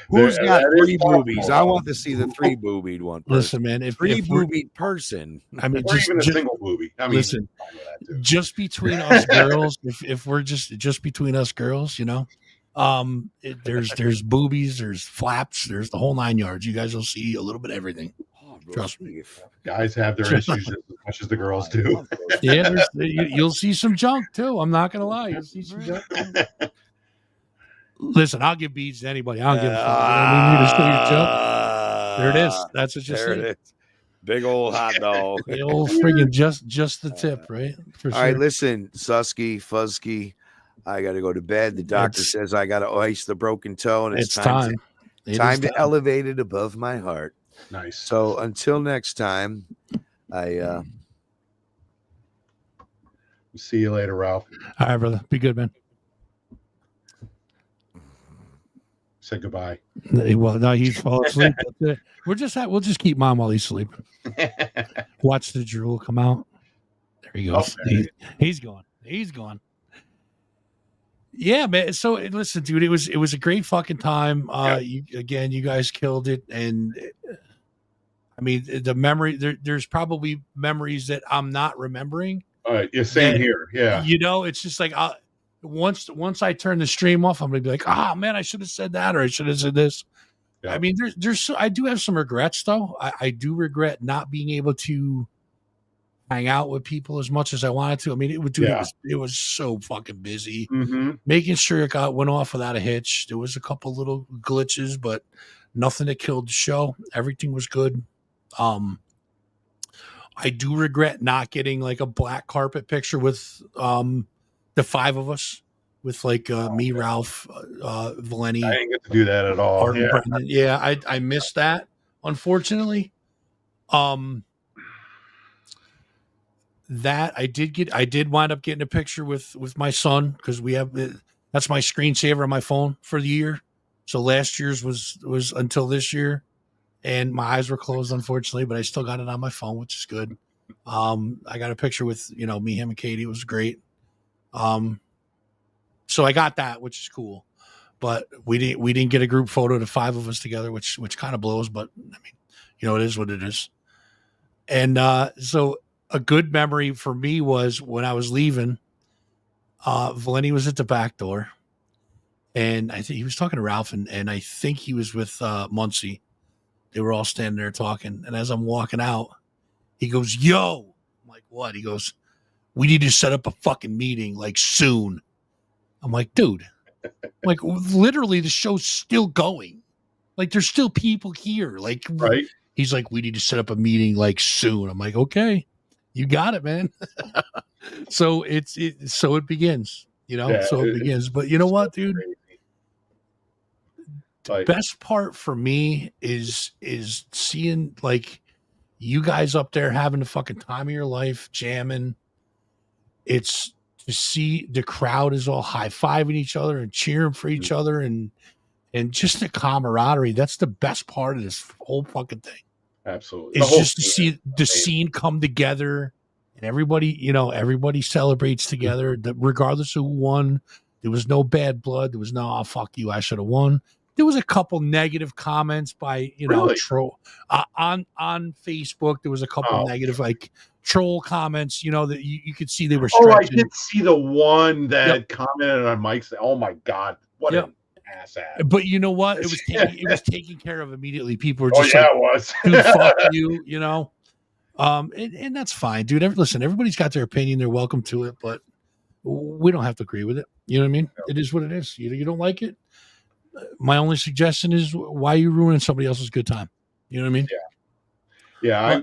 who's got three boobies? I want to see the 3 boobied one." Listen, man, if 3 boobied person, I mean, or even a single boobie. I mean, listen, just between us girls, if we're just between us girls, there's boobies, there's flaps, there's the whole 9 yards. You guys will see a little bit of everything. Trust me. Guys have their issues just as much as the girls do. Yeah, you'll see some junk too. I'm not gonna lie. You'll see some junk. Listen, I'll give beads to anybody. I don't give a fuck. You just see your junk. There it is. That's what you see. It is. Big old hot dog. The old friggin' just the tip, right? All right, listen, Susky, Fuzzky. I got to go to bed. The doctor says I got to ice the broken toe, and it's time to elevate it above my heart. Nice. So until next time, I see you later, Ralph. All right, brother. Be good, man. Say goodbye. Well, no, he's falling asleep. We'll just keep mom while he's sleeping. Watch the drool come out. There he goes. Okay. He's gone. He's gone. Yeah, man. So listen, dude, it was a great fucking time. You guys killed it, and I mean the memory. There's probably memories that I'm not remembering. All right, same here. Yeah, it's just like once I turn the stream off, I'm gonna be like, man, I should have said that, or I should have said this. Yeah. I mean, I do have some regrets though. I do regret not being able to hang out with people as much as I wanted to. I mean, it was so fucking busy. Mm-hmm. Making sure it went off without a hitch. There was a couple little glitches, but nothing that killed the show. Everything was good. I do regret not getting like a black carpet picture with the 5 of us, with like me, Ralph, Valeni. I didn't get to do that at all. Yeah, I missed that, unfortunately. That I did wind up getting a picture with my son, because that's my screensaver on my phone for the year. So last year's was until this year, and my eyes were closed, unfortunately, but I still got it on my phone, which is good. I got a picture with me, him, and Katie. It was great. So I got that, which is cool, but we didn't get a group photo, the 5 of us together, which kind of blows, but I mean, it is what it is. And so a good memory for me was when I was leaving, Valeni was at the back door, and I think he was talking to Ralph, and I think he was with Muncie. They were all standing there talking, and as I'm walking out, he goes, "Yo," I'm like, "What?" He goes, "We need to set up a fucking meeting like soon." I'm like, "Dude, like literally the show's still going. Like there's still people here. Like, right?" He's like, "We need to set up a meeting like soon." I'm like, "Okay, you got it, man." So it begins, it begins. But you know what, dude? The best part for me is seeing like you guys up there having the fucking time of your life, jamming. It's to see the crowd is all high-fiving each other and cheering for each other, and just the camaraderie. That's the best part of this whole fucking thing. Absolutely. It's just to see the scene come together, and everybody celebrates together, regardless of who won. There was no bad blood. There was no, "Oh, fuck you, I should have won." There was a couple negative comments by, really? troll on Facebook. There was a couple negative, like troll comments, that you could see they were stretching. I did see the one that commented on Mike's. Oh my God. What an ass. But you know what? It was taken care of immediately. People were just it was. "Dude, fuck you," and that's fine, dude. Listen, everybody's got their opinion. They're welcome to it, but we don't have to agree with it. You know what I mean? It is what it is. You don't like it. My only suggestion is, why are you ruining somebody else's good time? You know what I mean? Yeah.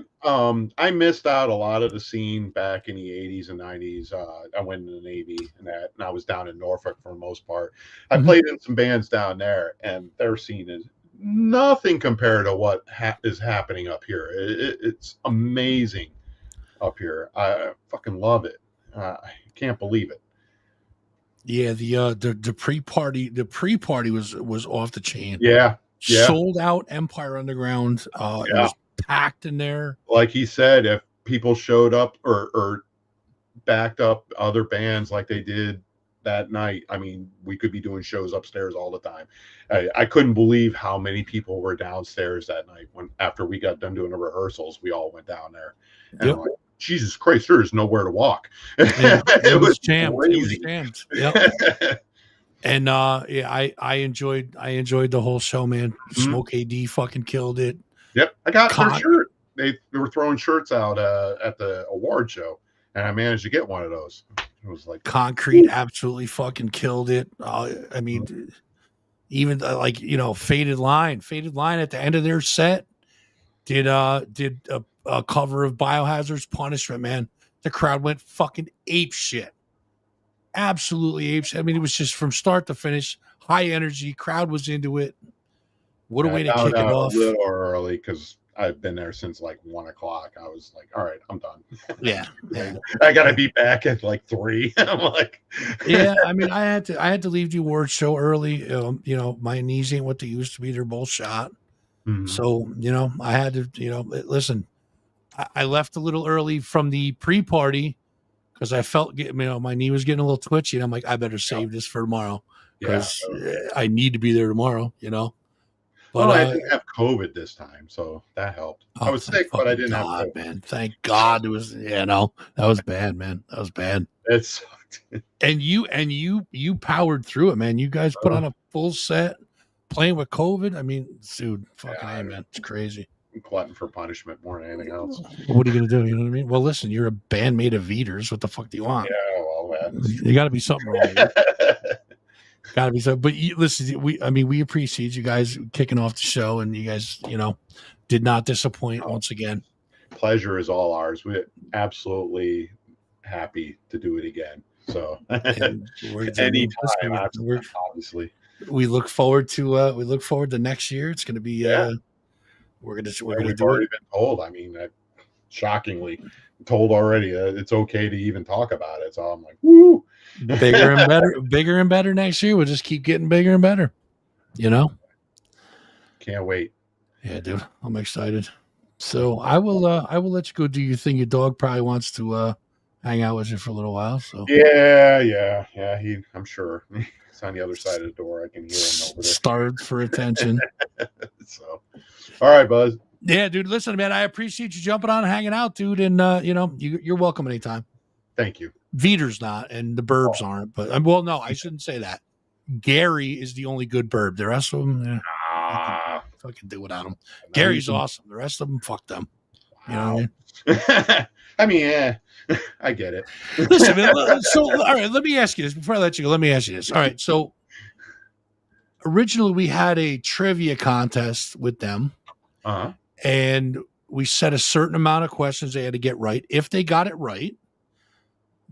I missed out a lot of the scene back in the 80s and 90s. I went in the Navy and I was down in Norfolk for the most part. I played in some bands down there, and their scene is nothing compared to what is happening up here. It's amazing up here. I fucking love it. I can't believe it. Yeah, the pre-party was off the chain. Yeah. Sold out Empire Underground. It was packed in there. Like he said, if people showed up or backed up other bands like they did that night, I mean, we could be doing shows upstairs all the time. I couldn't believe how many people were downstairs that night. When after we got done doing the rehearsals, we all went down there. And I'm like, Jesus Christ, there is nowhere to walk. It was jammed. crazy. It was jammed. Yep. And I enjoyed the whole show, man. Smoke AD fucking killed it. Yep, I got their shirt. They were throwing shirts out at the award show, and I managed to get one of those. It was like Concrete absolutely fucking killed it. I mean, even like Faded Line at the end of their set did a cover of Biohazard's Punishment. Man, the crowd went fucking ape shit. Absolutely ape shit. I mean, it was just from start to finish, high energy. Crowd was into it. What a way to kick it off. A little early because I've been there since like 1 o'clock. I was like, all right, I'm done. Yeah. I gotta be back at like 3. I'm like, yeah. I mean, I had to leave the award show early. My knees ain't what they used to be. They're both shot. Mm-hmm. So I had to listen. I left a little early from the pre-party because I felt my knee was getting a little twitchy, and I'm like, I better save this for tomorrow because I need to be there tomorrow. But I didn't have COVID this time, so that helped. I was sick, but I didn't have COVID. Man, thank God. It was that was bad, man. That was bad. It sucked. And you powered through it, man. You guys put on a full set playing with COVID. I mean, dude, fucking A, man. It's crazy. I'm glutton for punishment more than anything else. What are you gonna do? You know what I mean? Well, listen, you're a bandmate of Eaters. What the fuck do you want? Yeah, well, man. You got to be something wrong with you. Got to be so. But listen, we appreciate you guys kicking off the show, and you guys, did not disappoint once again. Pleasure is all ours. We're absolutely happy to do it again. So anytime, obviously. We look forward to next year. It's going to be we're going to we've do already it. been told. I mean, shockingly told already. It's okay to even talk about it. So I'm like, woo. Bigger and better next year. We'll just keep getting bigger and better. Can't wait. Yeah, dude, I'm excited. So I will let you go do your thing. Your dog probably wants to hang out with you for a little while. So yeah. I'm sure he's on the other side of the door. I can hear him over there. Starved for attention. So, all right, Buzz. Yeah, dude. Listen, man, I appreciate you jumping on and hanging out, dude. And you're welcome anytime. Thank you. Veter's not, and the Burbs aren't. But well, no, I shouldn't say that. Gary is the only good Burb. The rest of them, fucking do without him. Gary's awesome. The rest of them, fuck them. You know what I mean? I get it. Listen, man, so all right, let me ask you this before I let you go. Let me ask you this. All right, so originally we had a trivia contest with them, and we set a certain amount of questions they had to get right. If they got it right,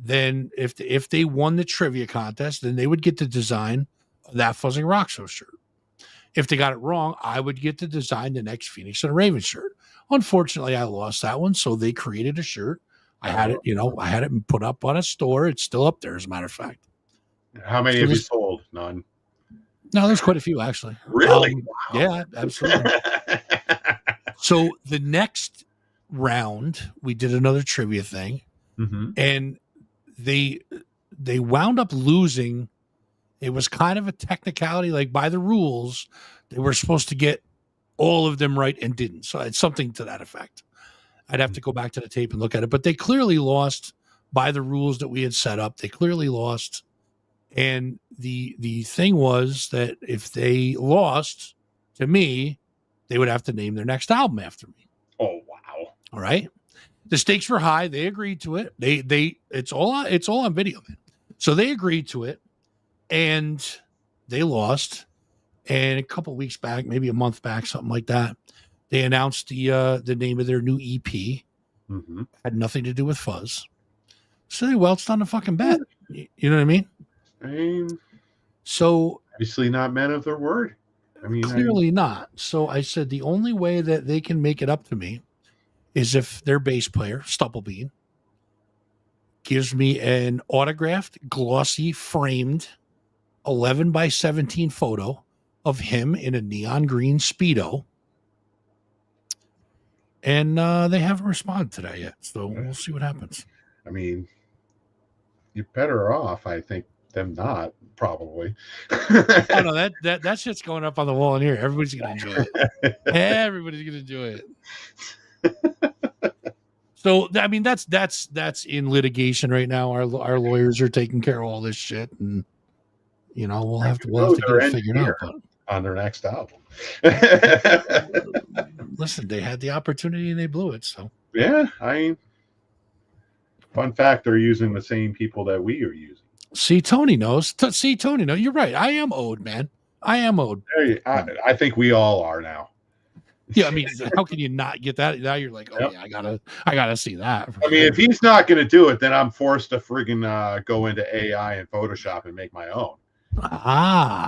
then if they won the trivia contest, then they would get to design that Fuzzing Rock Show shirt. If they got it wrong, I would get to design the next Phoenix and Raven shirt. Unfortunately, I lost that one, so they created a shirt. I had it put up on a store. It's still up there, as a matter of fact. How many have you sold? None. No, there's quite a few, actually. Really? Wow. Yeah, absolutely. So the next round, we did another trivia thing, and they wound up losing. It was kind of a technicality, like by the rules, they were supposed to get all of them right and didn't. So it's something to that effect. I'd have to go back to the tape and look at it, but they clearly lost by the rules that we had set up. They clearly lost. And the thing was that if they lost to me, they would have to name their next album after me. Oh, wow. All right. The stakes were high. They agreed to it. It's all on video, man. So they agreed to it and they lost. And a couple of weeks back, maybe a month back, something like that, they announced the name of their new EP. Had nothing to do with Fuzz. So they welched on the fucking bet. You know what I mean? I mean, so obviously not men of their word. I mean, Clearly not. So I said the only way that they can make it up to me is if their bass player, Stupplebean, gives me an autographed, glossy, framed 11 by 17 photo of him in a neon green Speedo. And they haven't responded to that yet. So we'll see what happens. I mean, you're better off, I think, them not, probably. Oh, no, that shit's going up on the wall in here. Everybody's going to enjoy it. Everybody's going to enjoy it. So, I mean, that's in litigation right now. Our lawyers are taking care of all this shit, and you know we'll have to get it figured out. But on their next album, listen, they had the opportunity and they blew it. So yeah, fun fact, they're using the same people that we are using. See, Tony knows. Tony knows. You're right. I am owed, man. I am owed. I think we all are now. Yeah, I mean, how can you not get that? Now you're like, oh, yeah, I gotta see that. I mean, if he's not going to do it, then I'm forced to friggin' go into AI and Photoshop and make my own.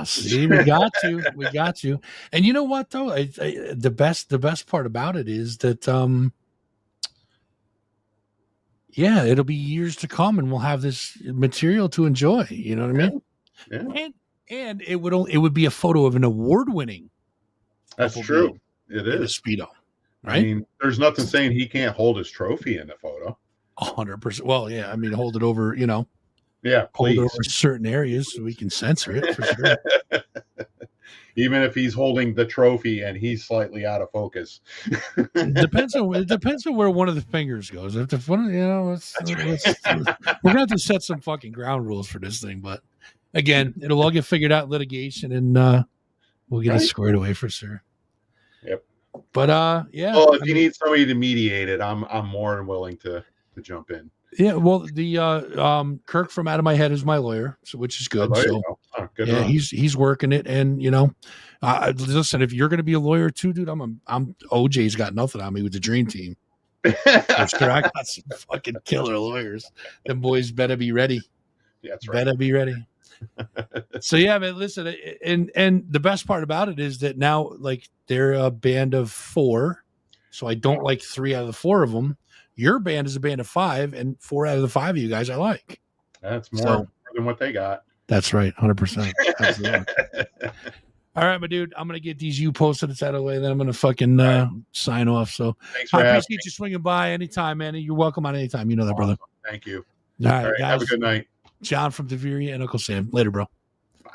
See, we got you. And you know what though? The best part about it is that, yeah, it'll be years to come, and we'll have this material to enjoy. You know what I mean? Yeah. And it would be a photo of an award-winning. That's true. It is a Speedo, right? I mean, there's nothing saying he can't hold his trophy in the photo. 100%. Well, yeah. I mean, hold it over. You know. Yeah, please. Hold it over certain areas so we can censor it for sure. Even if he's holding the trophy and he's slightly out of focus. It depends on where one of the fingers goes. If the one, you know, we're gonna have to set some fucking ground rules for this thing. But again, it'll all get figured out in litigation, and we'll get it squared away for sure. Yep. But yeah. Well, if you need somebody to mediate it, I'm more than willing to jump in. Yeah, well, the Kirk from Out of My Head is my lawyer, so which is good. Good yeah, he's working it, and you know, listen, if you're going to be a lawyer too, dude, I'm OJ's got nothing on me with the Dream Team. For sure, I got some fucking killer lawyers. Them boys better be ready. Yeah, that's right. Better be ready. So yeah, man, listen, and the best part about it is that now, like, they're a band of 4, so I don't like 3 out of the 4 of them. Your band is a band of 5, and 4 out of the 5 of you guys I like. That's more than what they got. That's right, 100%. Absolutely. All right, my dude, I'm gonna get these posted. It's out of the way. Then I'm gonna fucking sign off. So thanks for I appreciate you swinging by anytime, man. You're welcome on anytime. You know that, brother. Thank you. All right, guys. Have a good night. John from Deveria and Uncle Sam. Later, bro. Bye.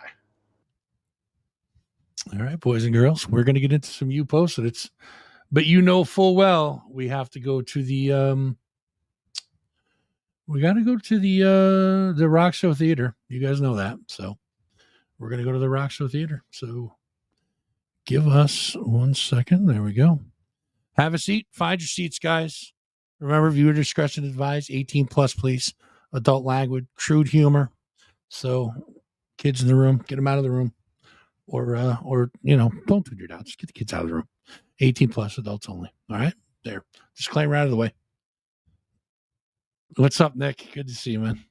All right, boys and girls, we're gonna get into some posted. But you know full well we have to go to the we got to go to the Rock Show Theater. You guys know that. So we're going to go to the Rock Show Theater. So give us 1 second. There we go. Have a seat. Find your seats, guys. Remember, viewer discretion advised. 18 plus, please. Adult language, crude humor. So kids in the room, get them out of the room. Or you know, don't do your doubt. Just get the kids out of the room. 18 plus, adults only. All right? There. Disclaimer out of the way. What's up, Nick? Good to see you, man.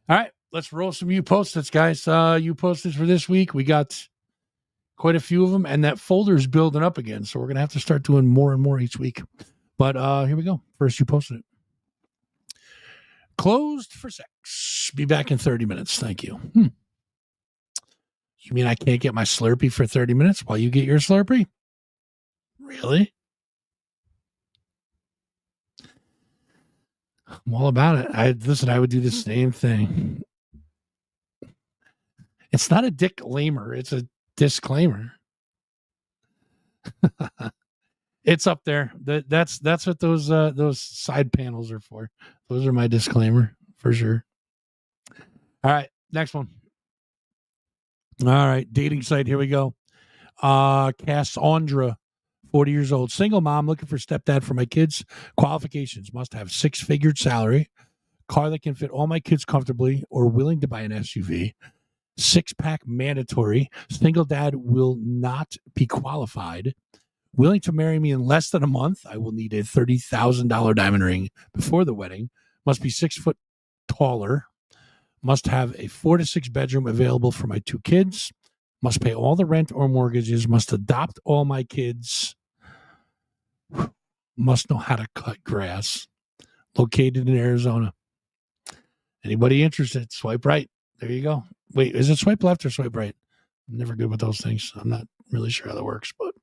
All right, let's roll some post-its, guys. Post-its for this week. We got quite a few of them, and that folder is building up again, so we're going to have to start doing more and more each week. But here we go. First, you posted it. Closed for sex. Be back in 30 minutes. Thank you. You mean I can't get my Slurpee for 30 minutes while you get your Slurpee? Really? I'm all about it. I would do the same thing. It's not a disclaimer. It's a disclaimer. It's up there. That's what those side panels are for. Those are my disclaimer for sure. All right, next one. All right, dating site. Here we go. Cassandra, 40 years old, single mom looking for stepdad for my kids. Qualifications: must have 6-figure salary, car that can fit all my kids comfortably, or willing to buy an SUV. 6-pack mandatory. Single dad will not be qualified. Willing to marry me in less than a month. I will need a $30,000 diamond ring before the wedding. Must be 6 foot taller. Must have a 4 to 6 bedroom available for my 2 kids. Must pay all the rent or mortgages. Must adopt all my kids. Must know how to cut grass. Located in Arizona. Anybody interested? Swipe right. There you go. Wait, is it swipe left or swipe right? I'm never good with those things. I'm not really sure how that works, but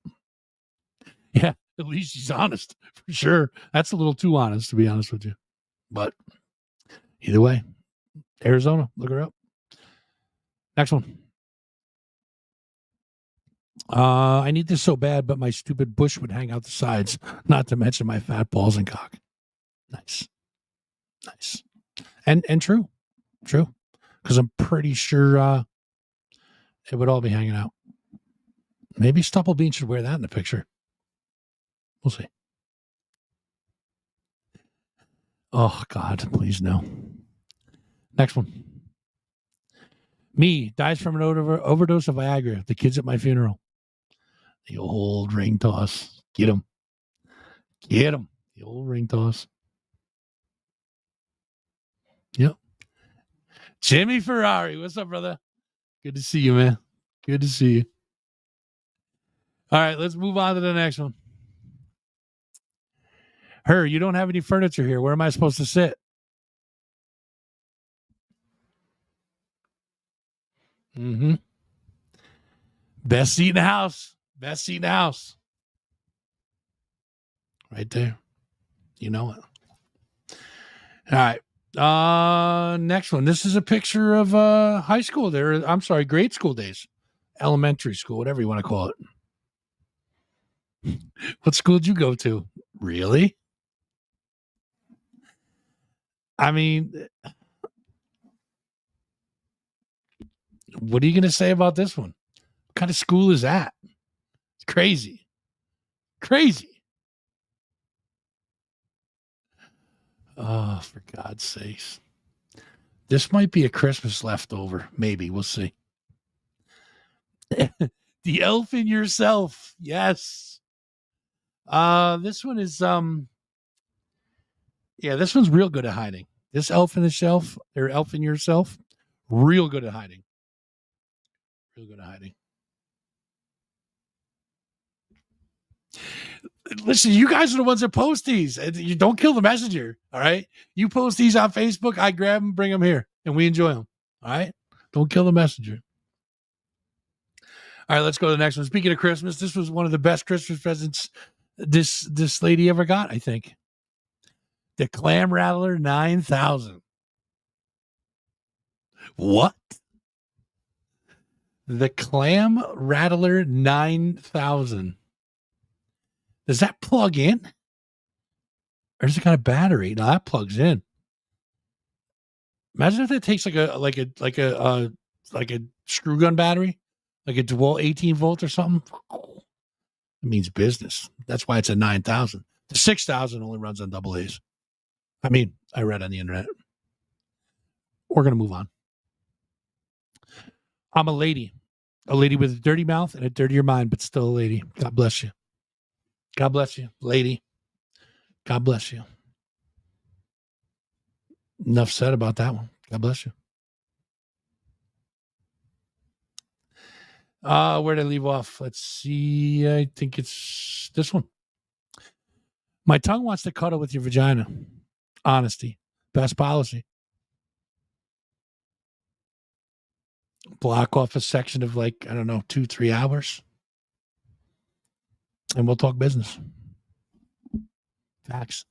yeah, at least he's honest for sure. That's a little too honest, to be honest with you. But either way, Arizona, look her up. Next one. I need this so bad, but my stupid bush would hang out the sides, not to mention my fat balls and cock. Nice. And true. Because I'm pretty sure it would all be hanging out. Maybe Stumplebean should wear that in the picture. We'll see. Oh, God, please no. Next one. Me dies from an overdose of Viagra. The kids at my funeral. The old ring toss. Get him. The old ring toss. Yep. Jimmy Ferrari. What's up, brother? Good to see you, man. Good to see you. All right, let's move on to the next one. You don't have any furniture here. Where am I supposed to sit? Mm-hmm. Best seat in the house. Right there. You know it. All right. Next one. This is a picture of high school there. I'm sorry, grade school days. Elementary school, whatever you want to call it. What school did you go to? Really? I mean, what are you going to say about this one? What kind of school is that? It's crazy. Oh, for God's sakes. This might be a Christmas leftover. Maybe. We'll see. The elf in yourself. Yes. This one is this one's real good at hiding. This elf in the shelf, or elf in yourself, real good at hiding. Listen, you guys are the ones that post these. You don't kill the messenger, all right? You post these on Facebook, I grab them, bring them here, and we enjoy them, all right? Don't kill the messenger. All right, let's go to the next one. Speaking of Christmas, this was one of the best Christmas presents this lady ever got, I think. The Clam Rattler 9000. What? The Clam Rattler 9000. Does that plug in? Or is it got a battery? No, that plugs in. Imagine if it takes like a screw gun battery, like a dual 18 volt or something. It means business. That's why it's a 9000. The 6000 only runs on double A's. I mean, I read on the internet. We're gonna move on. I'm a lady with a dirty mouth and a dirtier mind, but still a lady. God bless you. God bless you, lady. God bless you. Enough said about that one. God bless you. Where did I leave off? Let's see. I think it's this one. My tongue wants to cuddle with your vagina. Honesty. Best policy. Block off a section of 2-3 hours. And we'll talk business. Facts.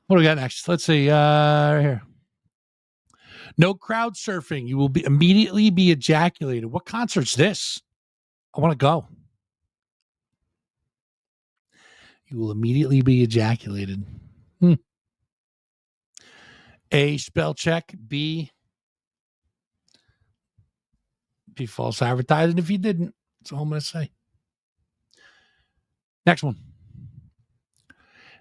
What do we got next? Let's see. Right here. No crowd surfing. You will immediately be ejaculated. What concert's this? I want to go. You will immediately be ejaculated. A, spell check. B, be false advertising if you didn't. That's all I'm going to say. Next one.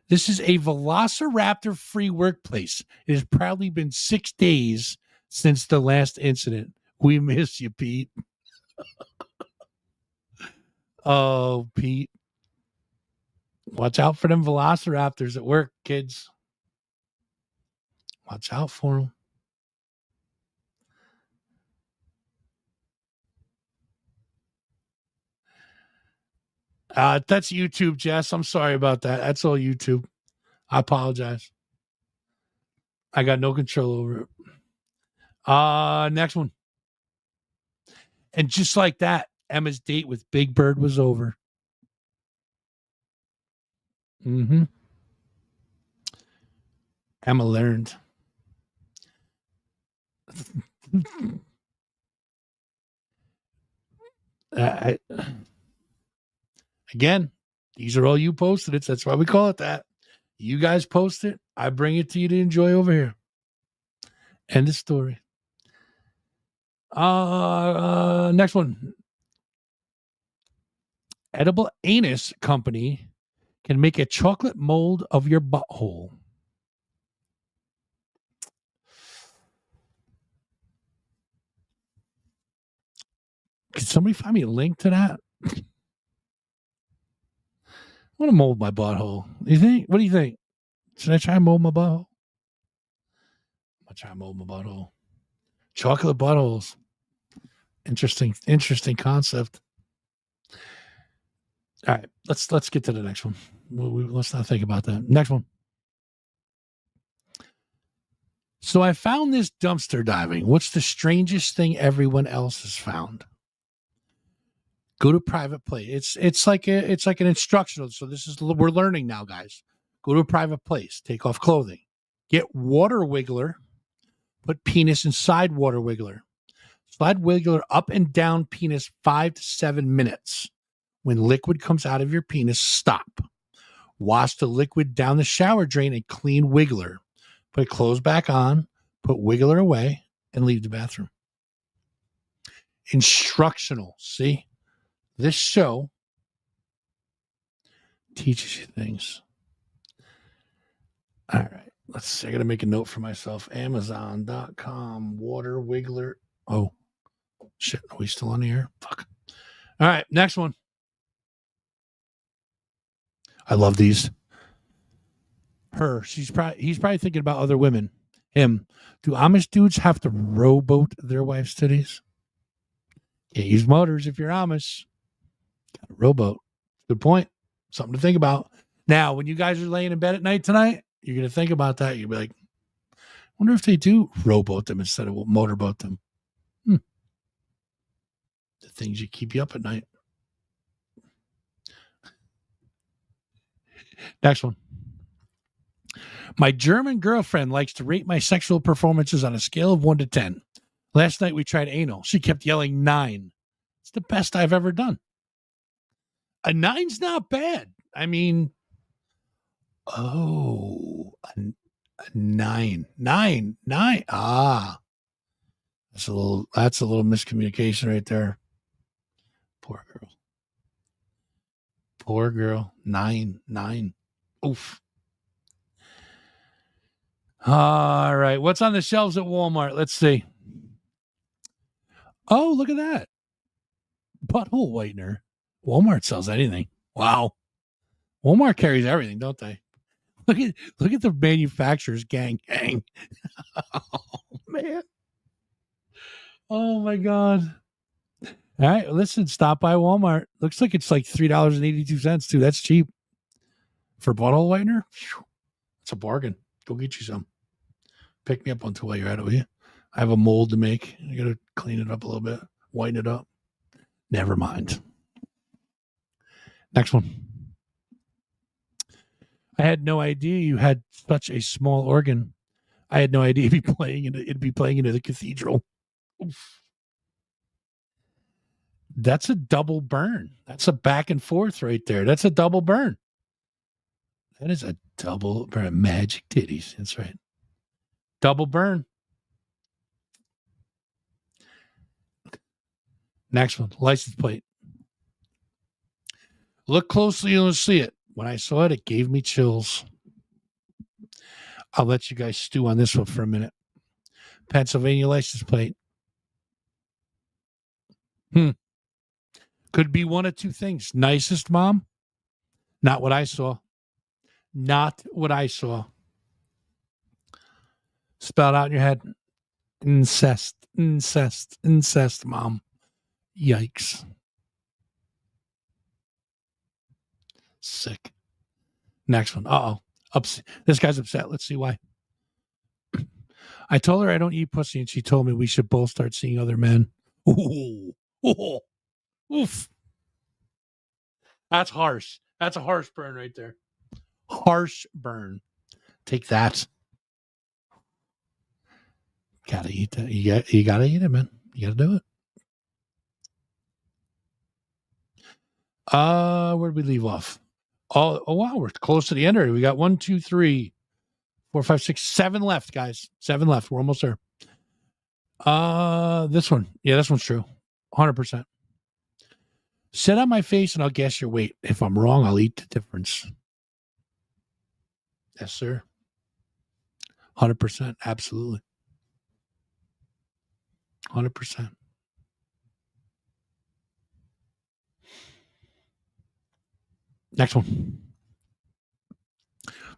This is a Velociraptor-free workplace. It has probably been 6 days since the last incident. We miss you, Pete. Oh, Pete. Watch out for them Velociraptors at work, kids. Watch out for them. That's YouTube, Jess. I'm sorry about that. That's all YouTube. I apologize. I got no control over it. Next one. And just like that, Emma's date with Big Bird was over. Mm-hmm. Emma learned. Again, these are all you posted it. That's why we call it that. You guys post it. I bring it to you to enjoy over here. End of story. Next one. Edible Anus Company can make a chocolate mold of your butthole. Can somebody find me a link to that? I want to mold my butthole. You think? What do you think? Should I try and mold my butthole? I'm gonna try and mold my butthole. Chocolate buttholes. Interesting concept. All right, let's get to the next one. Let's not think about that. Next one. So I found this dumpster diving. What's the strangest thing everyone else has found? Go to private place. It's like an instructional. So we're learning now, guys. Go to a private place. Take off clothing. Get water wiggler. Put penis inside water wiggler. Slide wiggler up and down penis 5 to 7 minutes. When liquid comes out of your penis, stop. Wash the liquid down the shower drain and clean wiggler. Put clothes back on, put wiggler away, and leave the bathroom. Instructional. See? This show teaches you things. All right. Let's see. I got to make a note for myself. Amazon.com water wiggler. Oh, shit. Are we still on the air? Fuck. All right. Next one. I love these. He's probably thinking about other women. Him. Do Amish dudes have to rowboat their wives' titties? Can't use motors if you're Amish. Got a rowboat. Good point. Something to think about. Now, when you guys are laying in bed at night tonight, you're going to think about that. You'll be like, wonder if they do rowboat them instead of motorboat them. The things that keep you up at night. Next one. My German girlfriend likes to rate my sexual performances on a scale of 1 to 10. Last night we tried anal. She kept yelling 9. It's the best I've ever done. A 9's not bad. I mean, a 9. 9. Ah. That's a little miscommunication right there. Poor girl. 9. Oof. All right. What's on the shelves at Walmart? Let's see. Oh, look at that. Butthole whitener. Walmart sells anything. Wow. Walmart carries everything, don't they? Look at the manufacturers gang. Oh, man. Oh, my God. All right. Listen, stop by Walmart. Looks like it's like $3.82, too. That's cheap. For butthole whitener? It's a bargain. Go get you some. Pick me up on while you're at it, will you? I have a mold to make. I got to clean it up a little bit, whiten it up. Never mind. Next one. I had no idea you had such a small organ. I had no idea it'd be playing into the cathedral. Oof. That's a double burn. That's a back and forth right there. That's a double burn. That is a double burn. Magic titties. That's right. Double burn. Next one. License plate. Look closely, you'll see it. When I saw it, it gave me chills. I'll let you guys stew on this one for a minute. Pennsylvania license plate. Could be one of two things. Nicest mom? Not what I saw. Not what I saw. Spell it out in your head. Incest, mom. Yikes. Sick. Next one. This guy's upset. Let's see why. I told her I don't eat pussy, and she told me we should both start seeing other men. Ooh. Ooh. Oof. That's harsh. That's a harsh burn right there. Harsh burn. Take that. Gotta eat that. You gotta eat it, man. You gotta do it. Where did we leave off? Oh wow, we're close to the end already. We got 1, 2, 3, 4, 5, 6, 7 left, guys. 7 left. We're almost there. This one. Yeah, this one's true. 100%. Sit on my face and I'll guess your weight. If I'm wrong, I'll eat the difference. Yes, sir. 100%. Absolutely. 100%. Next one.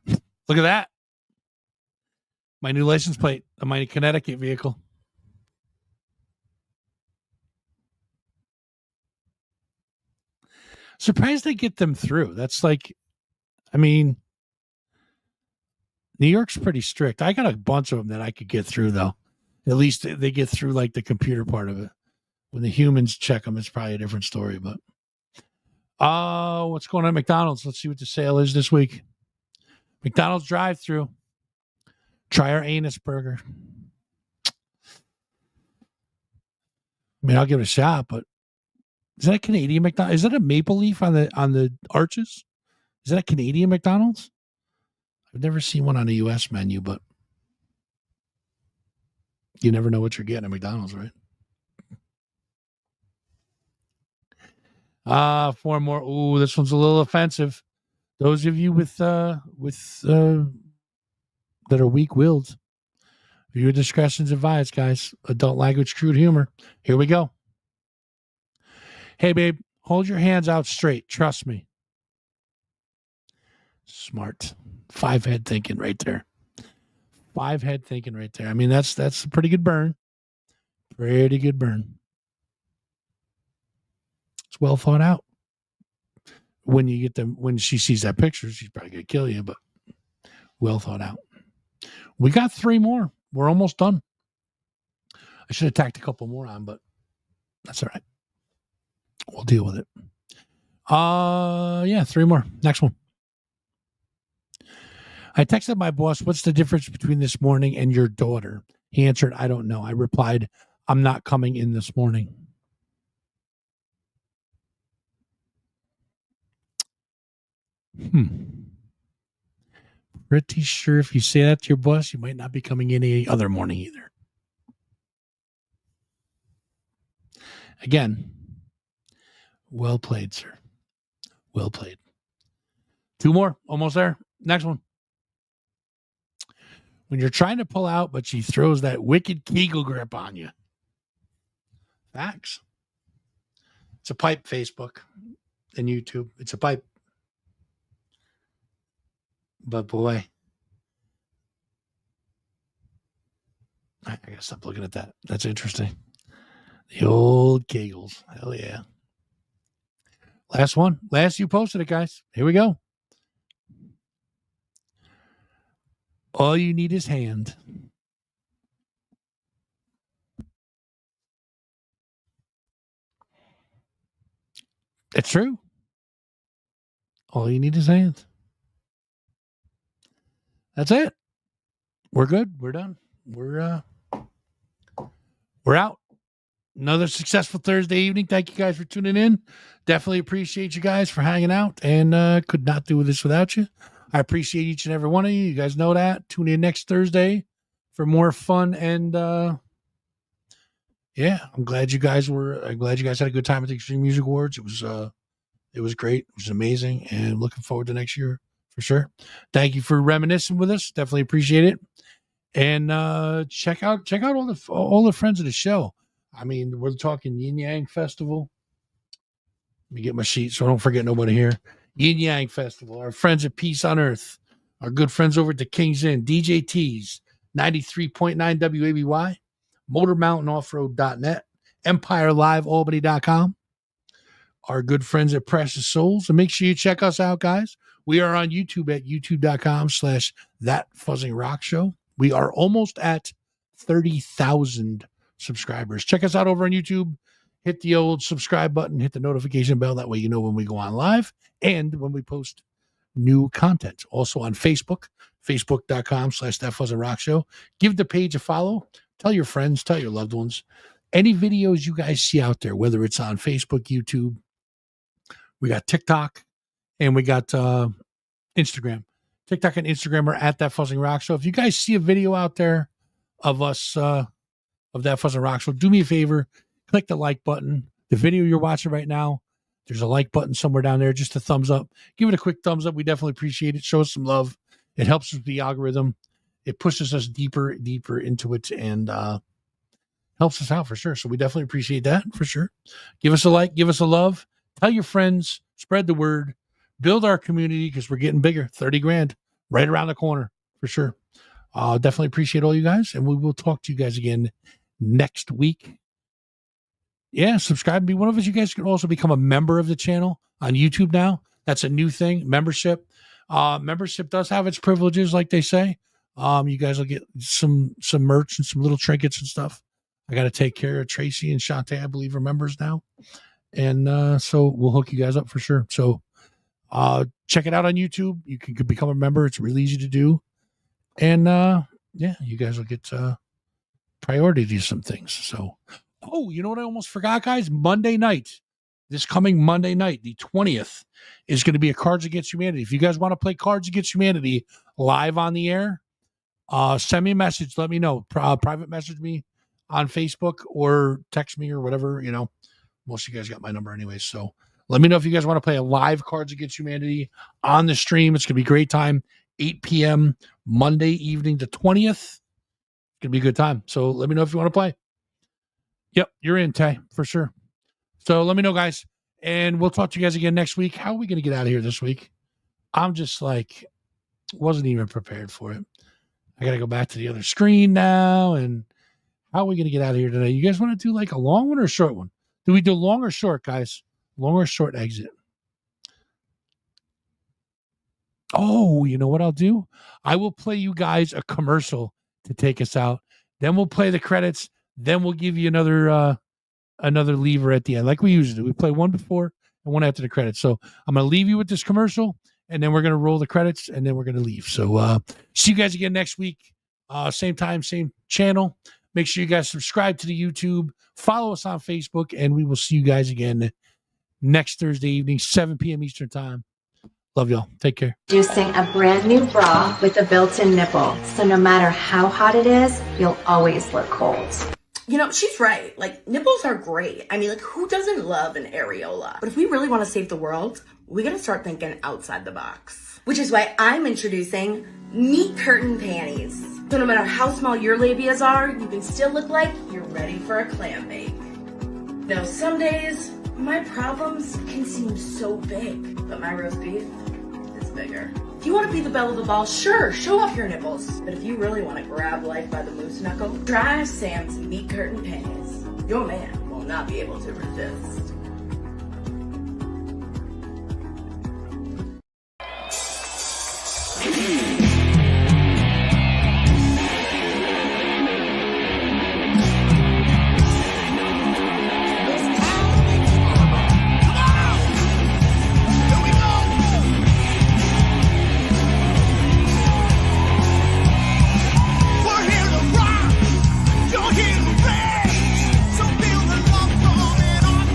Look at that. My new license plate on my Connecticut vehicle. Surprised they get them through. That's like, I mean, New York's pretty strict. I got a bunch of them that I could get through, though. At least they get through like the computer part of it. When the humans check them, it's probably a different story. But what's going on at McDonald's? Let's see what the sale is this week. McDonald's drive-through. Try our anus burger. I mean, I'll give it a shot, but is that a Canadian McDonald's? Is that a maple leaf on the arches? Is that a Canadian McDonald's? I've never seen one on a U.S. menu, but you never know what you're getting at McDonald's, right? 4 more. Ooh, this one's a little offensive. Those of you with that are weak-willed, viewer discretion's advised, guys. Adult language, crude humor. Here we go. Hey, babe, hold your hands out straight. Trust me. Smart. 5-head thinking right there. 5-head thinking right there. I mean, that's a pretty good burn. Pretty good burn. It's well thought out. When you get them, when she sees that picture, she's probably gonna kill you, but well thought out. We got 3 more. We're almost done. I should have tacked a couple more on, but that's all right. We'll deal with it. Yeah, 3 more. Next one. I texted my boss, what's the difference between this morning and your daughter? He answered, I don't know. I replied, I'm not coming in this morning. Pretty sure if you say that to your boss, you might not be coming in any other morning either. Again, well played, sir. Well played. 2 more. Almost there. Next one. When you're trying to pull out, but she throws that wicked Kegel grip on you. Facts. It's a pipe, Facebook and YouTube. It's a pipe. But boy, I gotta stop looking at that. That's interesting. The old Kegels. Hell yeah. Last one. Last you posted it, guys. Here we go. All you need is hand. It's true. All you need is hand. That's it. We're good. We're done. We're out. Another successful Thursday evening. Thank you guys for tuning in. Definitely appreciate you guys for hanging out, and could not do this without you. I appreciate each and every one of you. You guys know that. Tune in next Thursday for more fun, and yeah, I'm glad you guys had a good time at the Extreme Music Awards. It was great. It was amazing, and looking forward to next year for sure. Thank you for reminiscing with us. Definitely appreciate it. And check out all the friends of the show. I mean, we're talking Yin Yang Festival. Let me get my sheet so I don't forget nobody here. Yin Yang Festival. Our friends at Peace on Earth. Our good friends over at the King's Inn. DJ T's. 93.9 WABY. MotorMountainOffroad.net. EmpireLiveAlbany.com. our good friends at Precious Souls. And make sure you check us out, guys. We are on YouTube at youtube.com/thatfuzzingrockshow. We are almost at 30,000 subscribers. Check us out over on YouTube. Hit the old subscribe button, hit the notification bell. That way you know when we go on live and when we post new content. Also on Facebook, facebook.com/thatfuzzingrockshow. Give the page a follow. Tell your friends, tell your loved ones. Any videos you guys see out there, whether it's on Facebook, YouTube, we got TikTok, and we got Instagram. TikTok and Instagram are at That Fuzzing Rock Show. If you guys see a video out there of us, of That Fuzzing Rock Show, do me a favor, click the like button. The video you're watching right now, there's a like button somewhere down there, just a thumbs up. Give it a quick thumbs up. We definitely appreciate it. Show us some love. It helps with the algorithm. It pushes us deeper into it and helps us out for sure. So we definitely appreciate that for sure. Give us a like, give us a love. Tell your friends, spread the word, build our community because we're getting bigger. 30 grand right around the corner for sure. Definitely appreciate all you guys. And we will talk to you guys again next week. Yeah, subscribe and be one of us. You guys can also become a member of the channel on YouTube now. That's a new thing, membership. Membership does have its privileges, like they say. You guys will get some merch and some little trinkets and stuff. I got to take care of Tracy and Shantae, I believe, are members now. And so we'll hook you guys up for sure. So check it out on YouTube. You can become a member. It's really easy to do. And yeah, you guys will get priority to some things. So, oh, you know what I almost forgot, guys? Monday night, this coming Monday night, the 20th, is going to be a Cards Against Humanity. If you guys want to play Cards Against Humanity live on the air, send me a message. Let me know. Private message me on Facebook or text me or whatever. You know, most of you guys got my number anyways. So let me know if you guys want to play a live Cards Against Humanity on the stream. It's going to be a great time. 8 p.m. Monday evening, the 20th. It's going to be a good time. So let me know if you want to play. Yep, you're in, Tay, for sure. So let me know, guys. And we'll talk to you guys again next week. How are we going to get out of here this week? I'm just like, wasn't even prepared for it. I got to go back to the other screen now. And how are we going to get out of here today? You guys want to do like a long one or a short one? Do we do long or short, guys? Long or short exit? Oh, you know what I'll do? I will play you guys a commercial to take us out. Then we'll play the credits. Then we'll give you another lever at the end, like we usually do. We play one before and one after the credits. So I'm going to leave you with this commercial, and then we're going to roll the credits, and then we're going to leave. So see you guys again next week. Same time, same channel. Make sure you guys subscribe to the YouTube. Follow us on Facebook, and we will see you guys again next Thursday evening, 7 p.m. Eastern Time. Love y'all. Take care. Introducing a brand new bra with a built-in nipple. So no matter how hot it is, you'll always look cold. You know, she's right. Like, nipples are great. I mean, like, who doesn't love an areola? But if we really want to save the world, we gotta start thinking outside the box. Which is why I'm introducing meat curtain panties. So no matter how small your labias are, you can still look like you're ready for a clam bake. Now, some days, my problems can seem so big, but my roast beef is bigger. If you want to be the belle of the ball, sure, show off your nipples. But if you really want to grab life by the moose knuckle, try Sam's meat curtain panties. Your man will not be able to resist. You're here to play, so feel the love from it on.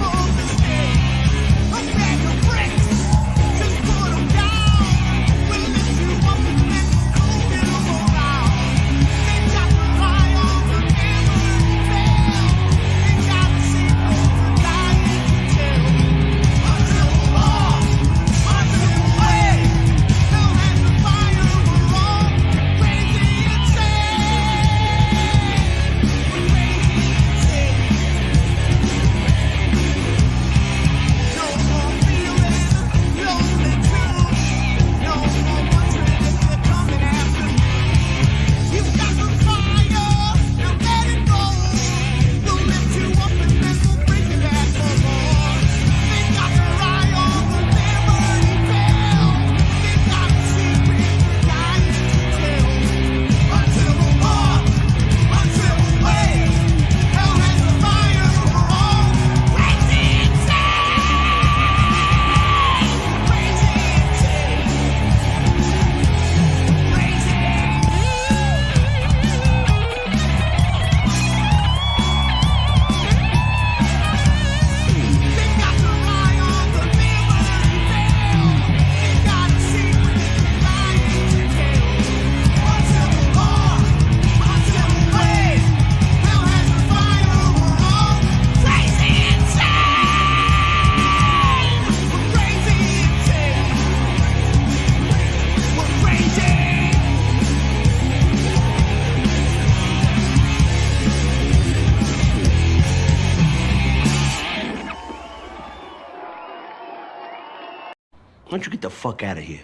Why don't you get the fuck out of here?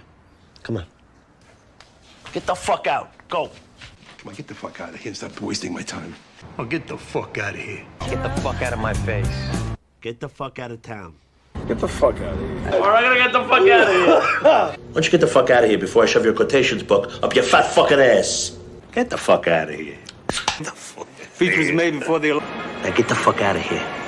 Come on. Get the fuck out. Go. Come on, get the fuck out of here. Stop wasting my time. Oh, get the fuck out of here. Get the fuck out of my face. Get the fuck out of town. Get the fuck out of here. Or I'm gonna get the fuck out of here. Why don't you get the fuck out of here before I shove your quotations book up your fat fucking ass? Get the fuck out of here. Get the fuck out of Speech was here. made before the... Now get the fuck out of here.